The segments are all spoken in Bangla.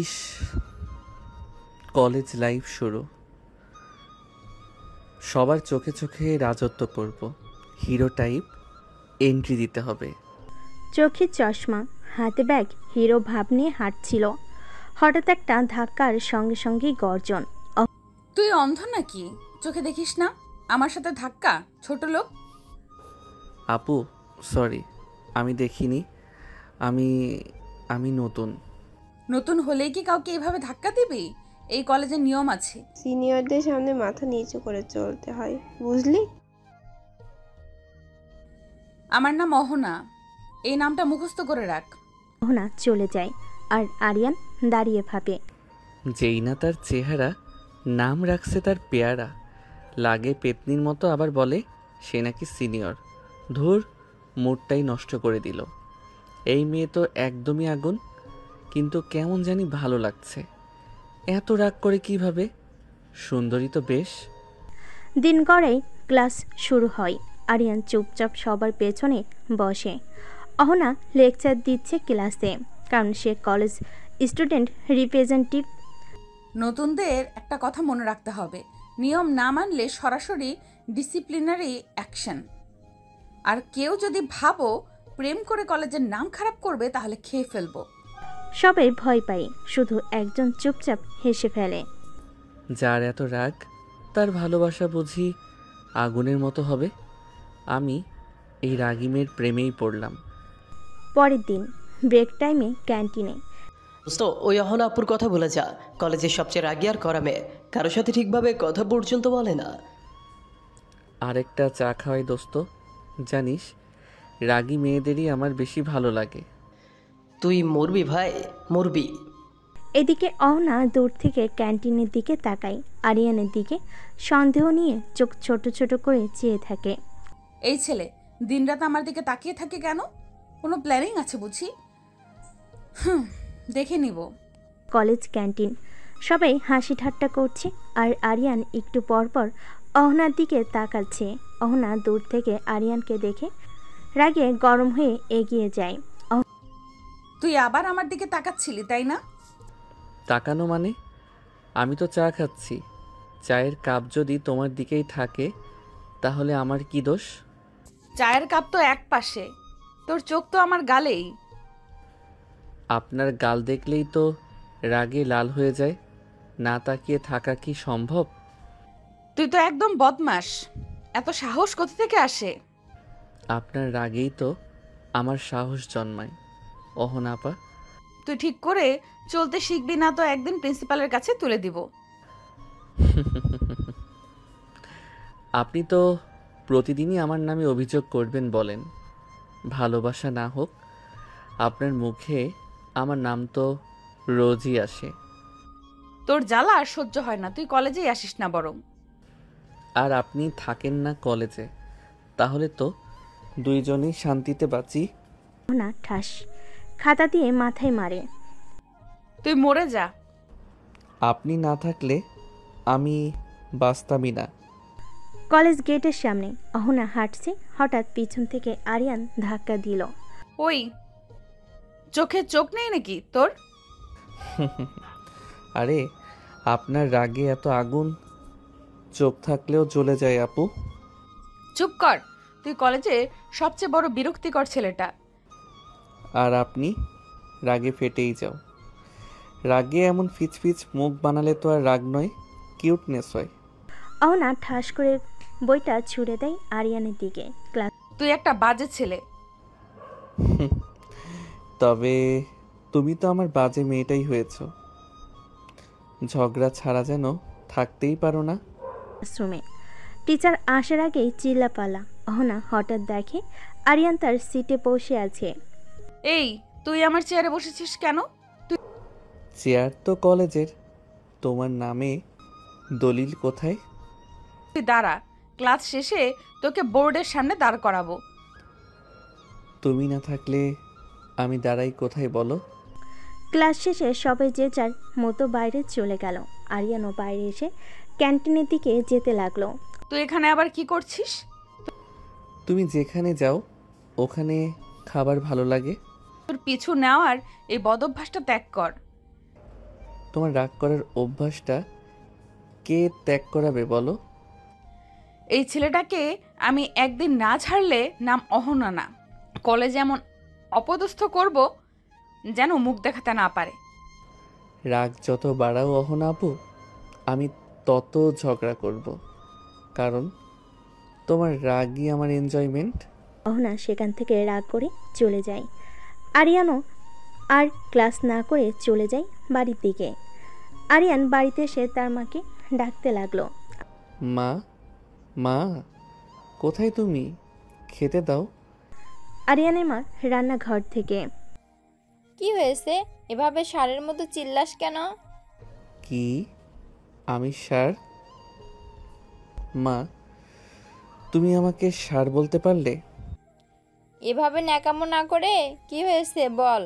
ইস, কলেজ লাইফ শুরু। সবার চোখে চোখে রাজত্ব করব, হিরো টাইপ এন্ট্রি দিতে হবে। চোখে চশমা, হাতে ব্যাগ, হিরো ভাব নিয়ে হাঁটছিল। হঠাৎ একটা ধাক্কার সঙ্গে সঙ্গেই গর্জন। তুই অন্ধ নাকি? চোখে দেখিস না? আমার সাথে ধাক্কা, ছোট লোক। আপু সরি, আমি দেখিনি। আমি আমি নতুন। নতুন হলেই কি কাউকে এভাবে ধাক্কা দিবি? এই কলেজের নিয়ম আছে। সিনিয়রদের সামনে মাথা নিচু করে চলতে হয়, বুঝলি? আমার নাম অহনা, এই নামটা মুখস্থ করে রাখ। অহনা চলে যায় আর আরিয়ান দাঁড়িয়ে ভাবে। যেই না তার চেহারা, নাম রাখছে তার পেয়ারা। লাগে পেতনির মতো, আবার বলে সে নাকি সিনিয়র। ধুর, মুডটাই নষ্ট করে দিল। এই মেয়ে তো একদমই আগুন, কিন্তু কেমন জানি ভালো লাগছে। এত রাগ করে কিভাবে? সুন্দরী তো বেশ। দিন গড়াই ক্লাস শুরু হয়। আরিয়ান চুপচাপ সবার পেছনে বসে। অহনা লেকচার দিচ্ছে ক্লাসে, কারণ সে কলেজ স্টুডেন্ট রিপ্রেজেন্টেটিভ। নতুনদের একটা কথা মনে রাখতে হবে, নিয়ম না মানলে সরাসরি ডিসিপ্লিনারি অ্যাকশন। আর কেউ যদি ভাবো প্রেম করে কলেজের নাম খারাপ করবে, তাহলে খেয়ে ফেলবো। সবাই ভয় পায়, শুধু একজন চুপচাপ হেসে ফেলে। যার এত রাগ, তার ভালোবাসা বুঝি আগুনের মতো হবে। আমি এই রাগী মেয়ের প্রেমেই পড়লাম। পরের দিন ব্রেক টাইমে ক্যান্টিনে দোস্ত, ওই অহনা আপুর কথা বলে যা। কলেজের সবচেয়ে রাগী আর করা মেয়ে, কারোর সাথে ঠিকভাবে কথা পর্যন্ত বলে না। আরেকটা চা খাওয়াই দোস্ত। জানিস, রাগী মেয়েদেরই আমার বেশি ভালো লাগে। তুই মরবি ভাই, মরবি। এদিকে অহনা দূর থেকে ক্যান্টিনের দিকে তাকায়। আরিয়ানের দিকে সন্দেহ নিয়ে চোখ ছোট ছোট করে চেয়ে থাকে। এই ছেলে দিনরাত আমার দিকে তাকিয়ে থাকে কেন? কোনো প্ল্যানিং আছে বুঝি? দেখে নিব। কলেজ ক্যান্টিন, সবাই হাসি ঠাট্টা করছে আর আরিয়ান একটু পর পর অহনার দিকে তাকাচ্ছে। অহনা দূর থেকে আরিয়ানকে দেখে রাগে গরম হয়ে এগিয়ে যায়। তুই আবার আমার দিকে তাকাচ্ছিলি, তাই না? তাকানো মানে? আমি তো চা খাচ্ছি। চায়ের কাপ যদি তোমার দিকেই থাকে, তাহলে আমার কি দোষ? চায়ের কাপ তো এক পাশে, তোর চোখ তো আমার গালেই। আপনার গাল দেখলেই তো রাগে লাল হয়ে যায়। না তাকিয়ে থাকা কি সম্ভব? তুই তো একদম বদমাস। এত সাহস কোথা থেকে আসে? আপনার রাগেই তো আমার সাহস জন্মায় অহনা আপা। তুই ঠিক করে চলতে শিখবি না তো একদিন প্রিন্সিপালের কাছে তুলে দিব। আপনি তো প্রতিদিনই আমার নামে অভিযোগ করবেন বলেন। ভালোবাসা না হোক, আপনার মুখে আমার নাম তো রোজই আসে। তোর জ্বালা আর সহ্য হয় না, তুই কলেজেই আসিস না বরং। আর আপনি থাকেন না কলেজে, তাহলে তো দুইজনেই শান্তিতে বাঁচি। অহনা ঠাস খাতা দিয়ে মাথায় মারে। তুই মরে যা। আপনি না থাকলে আমি বাঁচতামই না। কলেজ গেটের সামনে অহনা হাঁটছে, হঠাৎ পিছন থেকে আরিয়ান ধাক্কা দিল। ওই, চোখে চোখ নেই নাকি তোর? আরে, আপনার রাগে এত আগুন, চোখ থাকলেও জ্বলে যায় আপু। চুপ কর, তুই কলেজে সবচেয়ে বড় বিরক্তিকর ছেলেটা। আর আপনি রাগে ফেটেই যাও। রাগে এমন ফিচফিচ মুখ বানালে তো আর রাগ নয়, কিউটনেস হয়। অহনা ঠাস করে বইটা ছুঁড়ে দেয় আরিয়ানের দিকে। ক্লাস তুই একটা বাজে ছেলে। তবে তুমি তো আমার বাজে মেয়েটাই হয়েছ। ঝগড়া ছাড়া যেন থাকতেই পারো না। ক্লাসরুমে টিচার আসার আগেই চিল্লাপালা। অহনা হঠাৎ দেখে আরিয়ান তার সিটে বসে আছে। এই, তুই আমার চেয়ারে বসেছিস কেন? চেয়ার তো কলেজের, তোমার নামে দলিল কোথায়? তুই দাঁড়া, ক্লাস শেষে তোকে বোর্ডের সামনে দাঁড় করাবো। তুমি না থাকলে আমি দাঁড়াই কোথায় বলো? ক্লাস শেষে সবাই যে যার মতো বাইরে চলে গেল। আরিয়ানও বাইরে এসে ক্যান্টিনের দিকে যেতে লাগলো। তুই এখানে আবার কি করছিস? তুমি যেখানে যাও ওখানে খাবার ভালো লাগে। তোর পিছু নেওয়ার এই বদভ্যাসটা ত্যাগ কর। তোমার রাগ করার অভ্যাসটা কে ত্যাগ করাবে বলো? এই ছেলেটাকে আমি একদিন না ছাড়লে নাম অহনা না, কলেজে এমন অপদস্থ করব যেন মুখ দেখাতে না পারে। রাগ যত বাড়াও অহনা আপু, আমি তত ঝগড়া করব, কারণ তোমার রাগই আমার এনজয়মেন্ট। অহনা সেখান থেকে রাগ করে চলে যায়। আরিয়ানও আর ক্লাস না করে চলে যায় বাড়ির দিকে। আরিয়ান বাড়িতে এসে তার মাকে ডাকতে লাগলো। মা, মা, কোথায় তুমি? খেতে দাও। আরিয়ানের মা রান্নাঘর থেকে। কি হয়েছে? এভাবে ষাঁড়ের মতো চিল্লাস কেন? কি? আমি ষাঁড়? মা, তুমি আমাকে ষাঁড় বলতে পারলে? এভাবে ন্যাকামো না করে কি হয়েছে বল।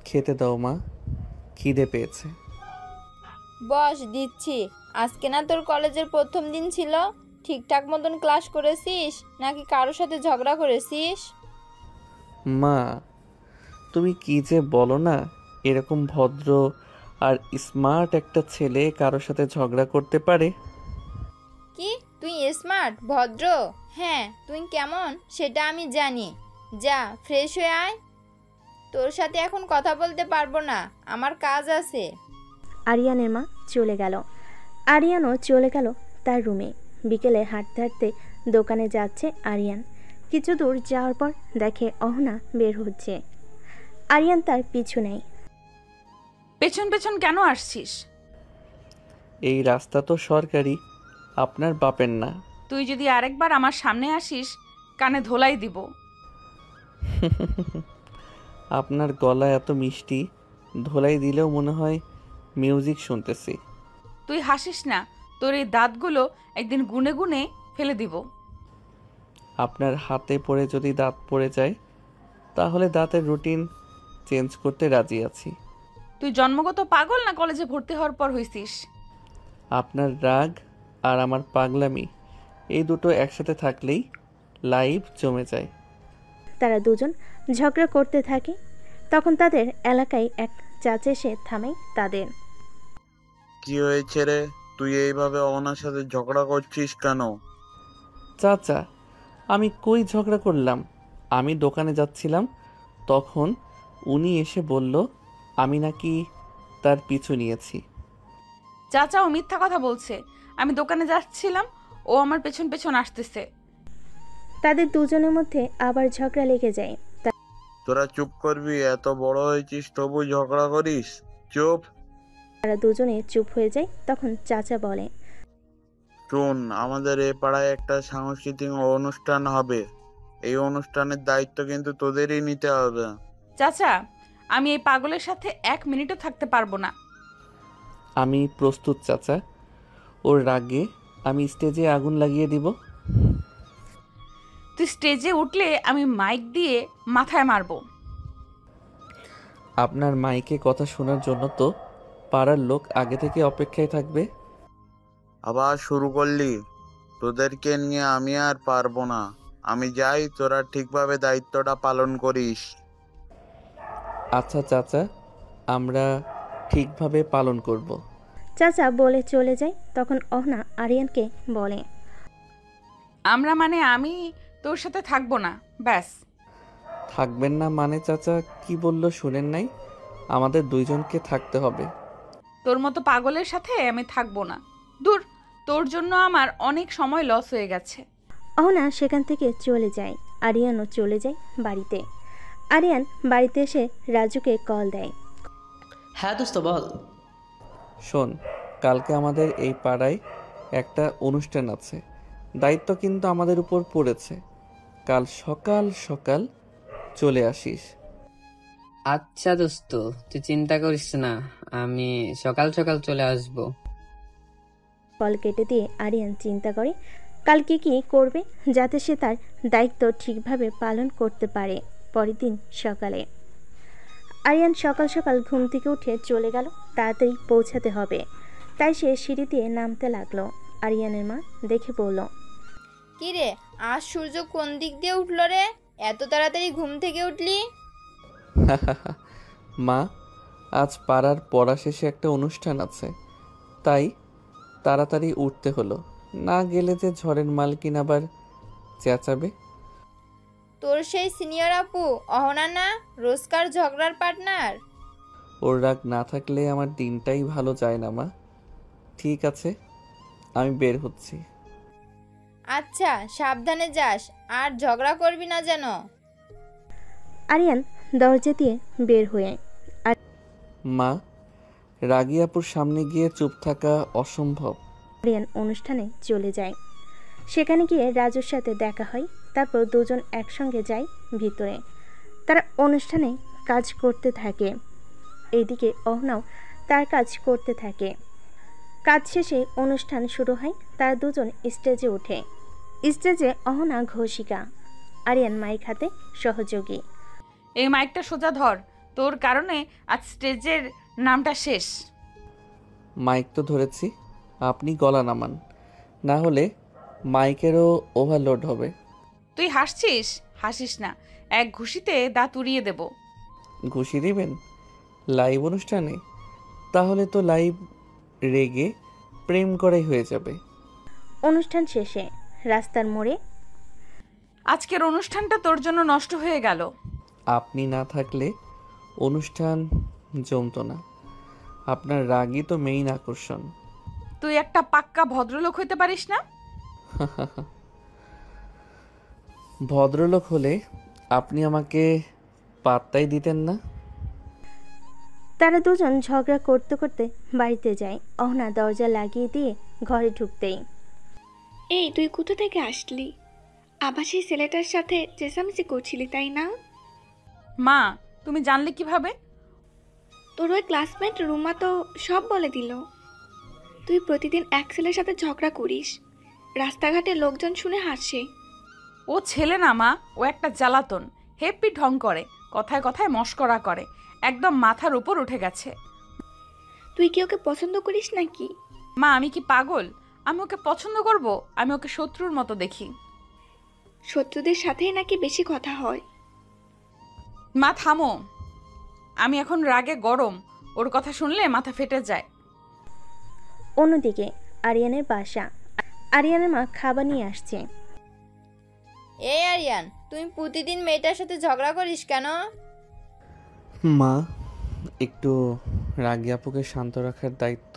খেতে দাও মা, খিদে পেয়েছে। বস, দিচ্ছি। আজকে না তোর কলেজের প্রথম দিন ছিল? ঠিকঠাক মতন ক্লাস করেছিস নাকি কারোর সাথে ঝগড়া করেছিস? মা, তুমি কি যে বলো না, এরকম ভদ্র আর স্মার্ট একটা ছেলে কারোর সাথে ঝগড়া করতে পারে? কি তুই স্মার্ট ভদ্র? হ্যাঁ, তুই কেমন সেটা আমি জানি। যা ফ্রেশ হয়ে আয়। তোর সাথে এখন কথা বলতে পারবো না, আমার কাজ আছে। আরিয়ানের মা চলে গেল। আরিয়ানও চলে গেল তার রুমে। বিকেলে হাঁটতে হাঁটতে দোকানে যাচ্ছে আরিয়ান। কিছু দূর যাওয়ার পর দেখে অহনা বের হচ্ছে। আরিয়ান তার পিছু নেয়। পেছন পেছন কেন আসছিস? এই রাস্তা তো সরকারি, আপনার বাপের না। তুই যদি আরেকবার আমার সামনে আসিস কানে ধোলাই দিব। আপনার গলা এত মিষ্টি, ধোলাই দিলেও মনে হয় মিউজিক শুনতেছি। তুই হাসিস না, তোর এই দাঁতগুলো একদিন গুনে গুনে ফেলে দিব। আপনার হাতে পড়ে যদি দাঁত পড়ে যায় তাহলে দাঁতের রুটিন চেঞ্জ করতে রাজি আছি। তুই জন্মগত পাগল না কলেজে ভর্তি হওয়ার পর হইছিস? আপনার রাগ আর আমার পাগলামি, এই দুটো একসাথে থাকলেই লাইফ জমে যায়। তারা দুজন ঝগড়া করতে থাকে। তখন তাদের এলাকায় এক চাচা এসে থামে তাদের। কি হয়েছে রে? তুই এইভাবে ওনার সাথে ঝগড়া করছিস কেন? চাচা, আমি কই ঝগড়া করলাম? আমি দোকানে যাচ্ছিলাম, তখন উনি এসে বলল আমি নাকি তার পিছু নিয়েছি। চাচা ও মিথ্যা কথা বলছে। আমি দোকানে যাচ্ছিলাম, ও আমার পেছন পেছন আসতেছে। তাদের দুজনের মধ্যে আবার ঝগড়া লেগে যায়। তোরা চুপ করবি? এত বড় হয়েছিস তবু ঝগড়া করিস? চুপ। তারা দুজনে চুপ হয়ে যায়। তখন চাচা বলে, শোন, আমাদের এ পাড়ায় একটা সাংস্কৃতিক অনুষ্ঠান হবে। এই অনুষ্ঠানের দায়িত্ব কিন্তু তোদেরই নিতে হবে। চাচা, আমি এই পাগলের সাথে 1 মিনিটও থাকতে পারবো না। আমি প্রস্তুত চাচা, ওর রাগে আমি স্টেজে আগুন লাগিয়ে দিব। তুই স্টেজে উঠলে আমি মাইক দিয়ে মাথায় মারবো। আপনার মাইকে কথা শোনার জন্য তো পাড়ার লোক আগে থেকে অপেক্ষায় থাকবে। আবার শুরু করলি? তোদেরকে নিয়ে আমি আর পারবো না। আমি যাই, তোরা ঠিকভাবে দায়িত্বটা পালন করিস। আচ্ছা চাচা, আমরা ঠিকভাবে পালন করব। চাচা বলে চলে যায়। তখন অহনা আরিয়ানকে বলে, আমরা মানে আমি তোর সাথে থাকবো না, ব্যাস। থাকবেন না মানে? চাচা কি বলল শুনেন নাই? আমাদের দুইজনকে থাকতে হবে। তোর মতো পাগলের সাথে আমি থাকবো না। দূর, তোর জন্য আমার অনেক সময় লস হয়ে গেছে। অহনা সেখান থেকে চলে যায়। আরিয়ানও চলে যায় বাড়িতে। আরিয়ান বাড়িতে এসে রাজুকে কল দেয়। হ্যাঁ দোস্ত বল। শোন, কালকে আমাদের এই পাড়ায় একটা অনুষ্ঠান আছে, দায়িত্ব কিন্তু আমাদের উপর পড়েছে। কাল সকাল সকাল চলে আসিস। আচ্ছা দোস্ত, তুই চিন্তা করিস না, আমি সকাল সকাল চলে আসব। কল কেটে দিয়ে আরিয়ান চিন্তা করে কালকে কি করবে যাতে সে তার দায়িত্ব ঠিকভাবে পালন করতে পারে। পরের দিন সকালে আরিয়ান সকাল সকাল ঘুম থেকে উঠে চলে গেল। তাড়াতাড়ি পৌঁছাতে হবে, তাই সে সিঁড়ি দিয়ে নামতে লাগলো। আরিয়ানের মা দেখে বলল, কি রে, আজ সূর্য কোন দিক দিয়ে উঠলো রে? এত তাড়াতাড়ি ঘুম থেকে উঠলি? মা, আজ পাড়ার পড়া শেষে একটা অনুষ্ঠান আছে, তাই তাড়াতাড়ি উঠতে হলো। না গেলে যে ঝড়ের মালকিন আবার চেঁচাবে। তোর সেই সিনিয়র আপু অহনা না, রোজকার ঝগড়ার পার্টনার? ওর রাগ না থাকলে আমার দিনটাই ভালো যায় না মা। ঠিক আছে, আমি বের হচ্ছি। আচ্ছা, সাবধানে যাস, আর ঝগড়া করবি না যেন। আরিয়ান দরজা দিয়ে বের হয়ে মা, রাগী আপুর সামনে গিয়ে চুপ থাকা অসম্ভব। আরিয়ান অনুষ্ঠানে চলে যায়। সেখানে গিয়ে রাজুর সাথে দেখা হয়। তারপর দুজন একসঙ্গে যায় ভিতরে। তারা অনুষ্ঠানে কাজ করতে থাকে। এইদিকে অহনাও তার কাজ করতে থাকে। কাজ শেষে অনুষ্ঠান শুরু হয়। তারা দুজন স্টেজে ওঠে। স্টেজে অহনা ঘোষিকা, আরিয়ান মাইক হাতে সহযোগী। এই মাইকটা সোজা ধর, তোর কারণে আজ স্টেজের নামটা শেষ। মাইক তো ধরেছি, আপনি গলা নামান, না হলে মাইকেরও ওভারলোড হবে। তুই হাসছিস? হাসিস না, এক ঘুষিতে দাঁত উড়িয়ে দেব। ঘুষি দিবেন লাইভ অনুষ্ঠানে? তাহলে তো লাইভ রেগে প্রেম করাই হয়ে যাবে। অনুষ্ঠান শেষে রাস্তার মোড়ে আজকের অনুষ্ঠানটা তোর জন্য নষ্ট হয়ে গেল। আপনি না থাকলে অনুষ্ঠান জমতো না। আপনার রাগই তো মেইন আকর্ষণ। তুই একটা পাক্কা ভদ্রলোক হইতে পারিস না? ভদ্রলোক হলে আপনি আমাকে পাত্তাই দিতেন না। তারা দুজন ঝগড়া করতে করতে বাড়িতে যায়। অহনা দরজা লাগিয়ে দিয়ে ঘরে ঢুকতেই, এই তুই কোথা থেকে আসলি? আবার সেই ছেলেটার সাথে চেঁচামেচি করছিলি তাই না? মা, তুমি জানলে কিভাবে? তোর ওই ক্লাসমেট রুমা তো সব বলে দিল। তুই প্রতিদিন এক ছেলের সাথে ঝগড়া করিস, রাস্তাঘাটে লোকজন শুনে হাসে। ও ছেলে না মা, ও একটা জ্বালাতন, হেপ্পি ঢং করে, কথায় কথায় মস্করা করে, একদম মাথার উপর উঠে গেছে। তুই কি ওকে পছন্দ করিস নাকি? মা, আমি কি পাগল? আমি ওকে পছন্দ করব? আমি ওকে শত্রুর মতো দেখি। শত্রুদের সাথেই নাকি বেশি কথা হয়। মা থামো, আমি এখন রাগে গরম, ওর কথা শুনলে মাথা ফেটে যায়। অন্যদিকে আরিয়ানের বাসা। আরিয়ানের মা খাবার নিয়ে আসছে। এই আরিয়ান, তুমি প্রতিদিন মেয়েটার সাথে ঝগড়া করিস কেন? মা, একটু রাগী আপুকে শান্ত রাখার দায়িত্ব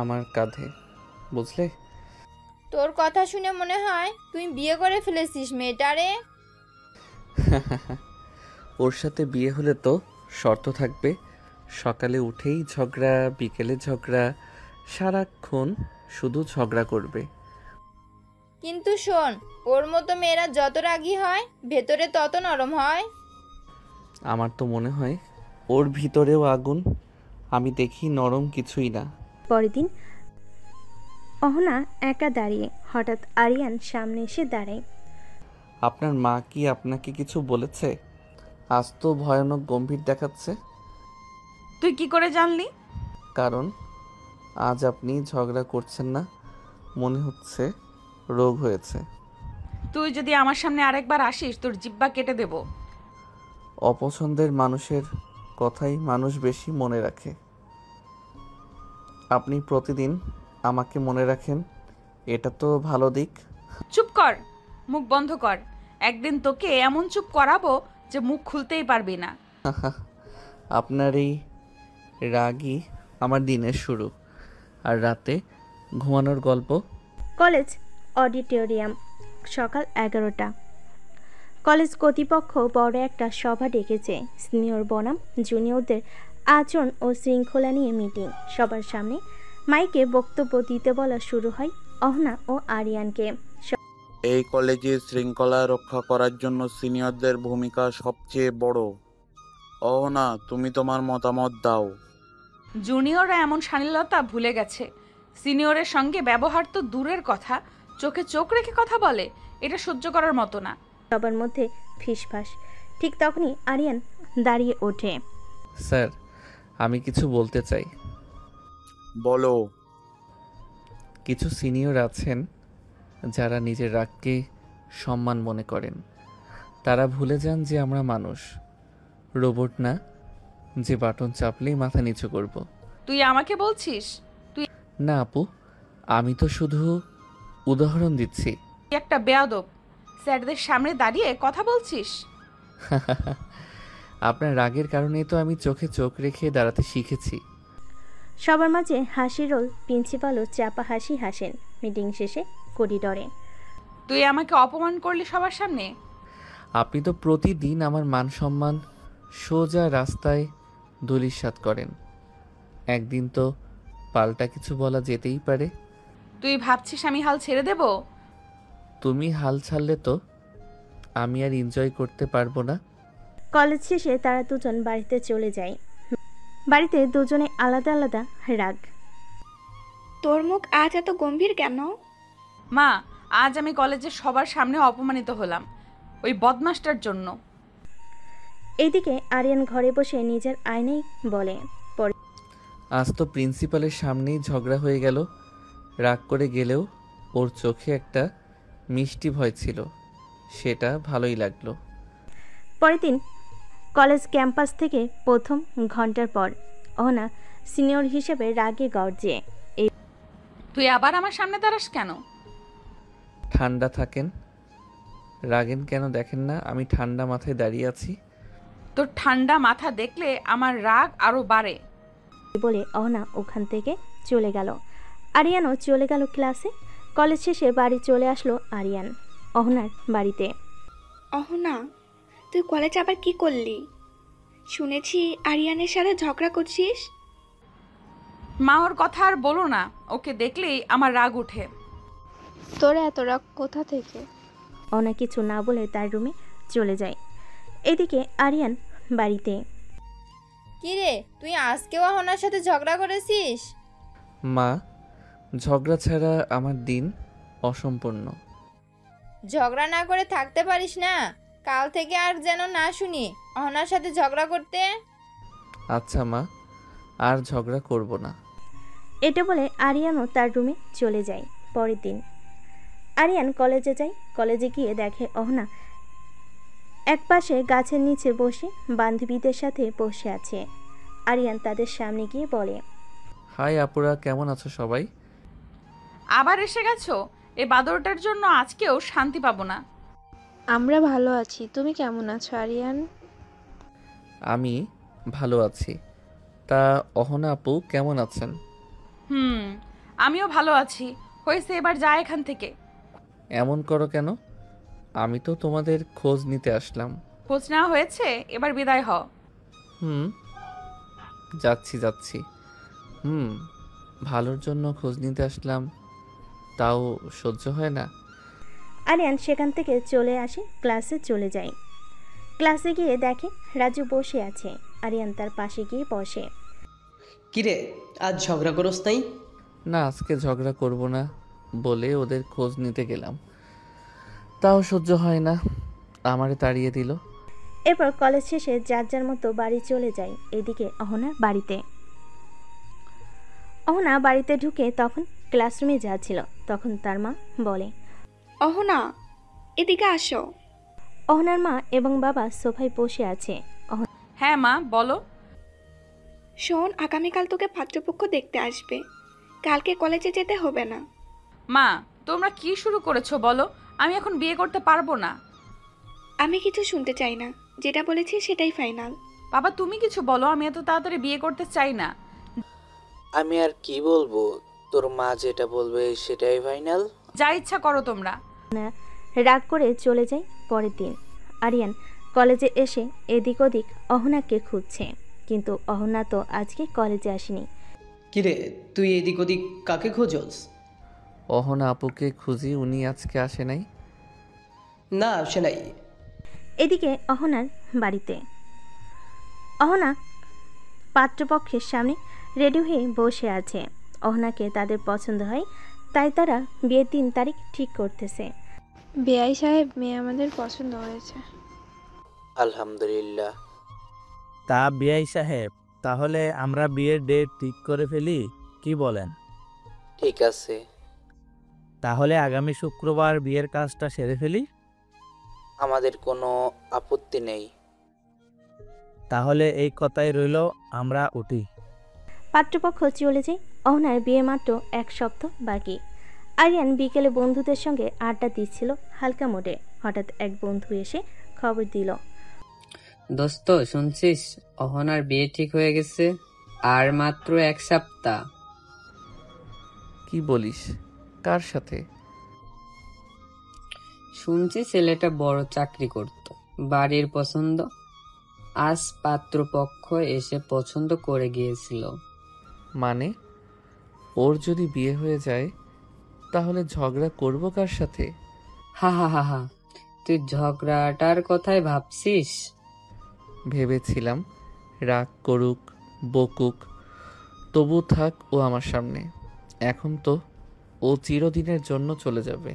আমার কাঁধে, বুঝলে? তোর কথা শুনে মনে হয় তুই বিয়ে করে ফেলেছিস মেয়েটারে। ওর সাথে বিয়ে হলে তো শর্ত থাকবে, সকালে উঠেই ঝগড়া, বিকেলে ঝগড়া, সারাক্ষণ শুধু ঝগড়া করবে। কিন্তু শোন, ওর মতো মেয়েরা যত রাগী হয় ভেতরে তত নরম হয়। আমার তো মনে হয় ওর ভিতরেও আগুন, আমি দেখি নরম কিছুই না। পরের দিন অহনা একা দাঁড়িয়ে। হঠাৎ আরিয়ান সামনে এসে দাঁড়ায়। আপনার মা কি আপনাকে কিছু বলেছে? আজ তো ভয়ানক গম্ভীর দেখাচ্ছে। তুই কি করে জানলি? কারণ আজ আপনি ঝগড়া করছেন না, মনে হচ্ছে রোগ হয়েছে। তুই যদি আমার সামনে আরেকবার আসিস, তোর জিব্বা কেটে দেব। অপছন্দের মানুষের কথাই মানুষ বেশি মনে রাখে। আপনি প্রতিদিন আমাকে মনে রাখেন, এটা তো ভালো দিক। চুপ কর, মুখ বন্ধ কর। একদিন তোকে এমন চুপ করাবো যে মুখ খুলতেই পারবি না। আপনার এই রাগই আমার দিনের শুরু, আর রাতে ঘুমানোর গল্প। কলেজ অডিটোরিয়াম, সকাল 11টা। কলেজ কর্তৃপক্ষ বড় একটা সভা ডেকেছে। সিনিয়র বনাম জুনিয়রদের আচরণ ও শৃঙ্খলা নিয়ে মিটিং। সবার সামনে মাইকে বক্তব্য দিতে বলা শুরু হয় অহনা ও আরিয়ানকে। এই কলেজে শৃঙ্খলা রক্ষা করার জন্য সিনিয়রদের ভূমিকা সবচেয়ে বড়। অহনা, তুমি তোমার মতামত দাও। জুনিয়ররা এমন শালীনতা ভুলে গেছে। সিনিয়রের সঙ্গে ব্যবহার তো দূরের কথা, চোখে চোখ রেখে কথা বলে, এটা সহ্য করার মতো না। সবার মধ্যে ফিসফাস। ঠিক তখনই আরিয়ান দাঁড়িয়ে ওঠে। স্যার, আমি কিছু বলতে চাই। বলো। কিছু সিনিয়র আছেন যারা নিজের রাগকে সম্মান মনে করেন। তারা ভুলে যান যে আমরা মানুষ, রোবট না যে বাটন চাপলেই মাথা নিচু করব। তুই আমাকে বলছিস? না আপু, আমি তো শুধু উদাহরণ দিচ্ছি। তুই একটা বেয়াদব, স্যারদের সামনে দাঁড়িয়ে কথা বলছিস। আপনার রাগের কারণেই তো আমি চোখে চোখ রেখে দাঁড়াতে শিখেছি। সবার মাঝে হাসি রোল। প্রিন্সিপালও চাপা হাসি হাসেন। মিটিং শেষে করিডরে। তুই আমাকে অপমান করলি সবার সামনে। আপনি তো প্রতিদিন আমার মান সম্মান সোজা রাস্তায় ধূলিসাৎ করেন, একদিন তো পাল্টা কিছু বলা যেতেই পারে। তুই ভাবছিস আমি হাল ছেড়ে দেব? তুমি হাল ছাড়লে তো আমি আর এনজয় করতে পারবো না। কলেজ শেষে তারা দুজন বাড়িতে চলে যায়। বাড়িতে দুজনে আলাদা আলাদা রাগ। তোর মুখ আজ এত গম্ভীর কেন? মা, আজ আমি কলেজের সবার সামনে অপমানিত হলাম ওই বদমাসটার জন্য। এইদিকে আরিয়ান ঘরে বসে নিজের আয়নায় বলে, আজ তো প্রিন্সিপালের সামনেই ঝগড়া হয়ে গেল। রাগ করে গেলেও ওর চোখে একটা মিষ্টি ভয় ছিল, সেটা ভালোই লাগলো। পরের দিন কলেজ ক্যাম্পাস থেকে প্রথম ঘন্টার পর অহনা সিনিয়র হিসেবে রাগে গর্জে। তুই আবার আমার সামনে দাঁড়াস কেন? ঠান্ডা থাকেন, রাগেন কেন দেখেন না আমি ঠান্ডা মাথায় দাঁড়িয়ে আছি। তোর ঠান্ডা মাথা দেখলে আমার রাগ আরো বাড়ে। বলে অহনা ওখান থেকে চলে গেল। আরিয়ানও চলে গেল ক্লাসে। কলেজ শেষে বাড়ি চলে আসলো আরিয়ান অহনার বাড়িতে। অহনা, তুই কলেজে আবার কি করলি? শুনেছি আরিয়ানের সাথে ঝগড়া করছিস। মা, ওর কথা আর বলো না, ওকে দেখলেই আমার রাগ উঠে। তোর এত রাগ কোথা থেকে? অহনা কিছু না বলে তার রুমে চলে যায়। এদিকে আরিয়ান বাড়িতে। কিরে, তুই আজকেও অহনার সাথে ঝগড়া করেছিস? মা, ঝগড়া ছাড়া আমার দিন অসম্পূর্ণ। ঝগড়া না করে থাকতে পারিস না? কাল থেকে আর যেন না শুনি অহনার সাথে ঝগড়া করতে। আচ্ছা মা, আর ঝগড়া করব না। এটা বলে আরিয়ানও তার রুমে চলে যায়। পরের দিন আরিয়ান কলেজে যায়। কলেজে গিয়ে দেখে অহনা একপাশে গাছের নিচে বসে বান্ধবীদের সাথে বসে আছে। আরিয়ান তাদের সামনে গিয়ে বলে, হাই আপুরা, কেমন আছো সবাই? আবার এসে গেছো? এই বাদরটার জন্য আজকেও শান্তি পাবো না। আমরা ভালো আছি, তুমি কেমন আছো আরিয়ান? আমি ভালো আছি। তা অহনা আপু কেমন আছেন? আমিও ভালো আছি। হয়েছে, এবার যা এখান থেকে। এমন করো কেন? আমি তো তোমাদের খোঁজ নিতে আসলাম। খোঁজ নেওয়া হয়েছে, এবার বিদায় হ। যাচ্ছি। ভালোর জন্য খোঁজ নিতে আসলাম, তাও সহ্য হয় না। আরিয়ান সেখান থেকে চলে আসে, ক্লাসে চলে যায়। ক্লাসে গিয়ে দেখে রাজু বসে আছে। আরিয়ান তার পাশে গিয়ে বসে। কিরে, আজ ঝগড়া করস নাই? না, আজকে ঝগড়া করব না বলে ওদের খোঁজ নিতে গেলাম, তাও সহ্য হয় না, আমারে তাড়িয়ে দিল। এরপর কলেজ শেষে যার যার মতো বাড়ি চলে যায়। এদিকে অহনার বাড়িতে। অহনা বাড়িতে ঢুকে তখন ক্লাসরুমে যাচ্ছিল। তখন তার মা বলে, অহনা, এদিকে আসো। অহনার মা এবং বাবা সোফায় বসে আছে। হ্যাঁ মা, বলো। শোন, আগামীকাল তোকে পাত্রপক্ষ দেখতে আসবে। কালকে কলেজে যেতে হবে না। মা, তোমরা কি শুরু করেছো বলো? আমি এখন বিয়ে করতে পারবো না। আমি কিছু শুনতে চাই না, যেটা বলেছি সেটাই ফাইনাল। বাবা, তুমি কিছু বলো, আমি এত তাড়াতাড়ি বিয়ে করতে চাই না। আমি আর কি বলবো, তোর মা যেটা বলবে সেটাই ফাইনাল। যা ইচ্ছা করো তোমরা। রাগ করে চলে যায়। পরের দিন আরিয়ান কলেজে এসে এদিক ওদিক অহনাকে খুঁজছে, কিন্তু অহনা তো আজকে কলেজে আসেনি। কিরে, তুই এদিক ওদিক কাকে খোঁজস? অহনা আপুকে খুঁজি, উনি আজকে আসে নাই। না, আসে নাই। এদিকে অহনার বাড়িতে অহনা পাত্রপক্ষের সামনে রেডি হয়ে বসে আছে। অহনাকে তাদের পছন্দ হয়, তাই তারা বিয়ের দিন তারিখ ঠিক করতেছে। বেআই সাহেব, মেয়ে আমাদের পছন্দ হয়েছে। আলহামদুলিল্লাহ। তা বিআই সাহেব, তাহলে আমরা বিয়ের ডেট ঠিক করে ফেলি, কি বলেন? ঠিক আছে। তাহলে আগামী শুক্রবার বিয়ের কাজটা সেরে ফেলি। আমাদের কোনো আপত্তি নেই। তাহলে এই কথাই রইল, আমরা উঠি। পাত্রপক্ষ চলে যায়। অহনার বিয়ে মাত্র 1 সপ্তাহ বাকি। আরিয়ান বিকেলে বন্ধুদের সঙ্গে আড্ডা দিচ্ছিল হালকা মোডে। হঠাৎ এক বন্ধু এসে খবর দিল, দোস্ত শুনছিস, অহনার বিয়ে ঠিক হয়ে গেছে, আর মাত্র 1 সপ্তাহ। কি বলিস? কার সাথে? শুনছি ছেলেটা বড় চাকরি করত, বাড়ির পছন্দ। আজ পাত্রপক্ষ এসে পছন্দ করে গিয়েছিল। মানে ওর যদি বিয়ে হয়ে যায় তাহলে ঝগড়া করব কার সাথে? হা হা হা হা, তুই ঝগড়াটার কথাই ভাবছিস? ভেবেছিলাম রাগ করুক, বকুক, তবু থাক ও আমার সামনে। এখন তো ও চিরদিনের জন্য চলে যাবে।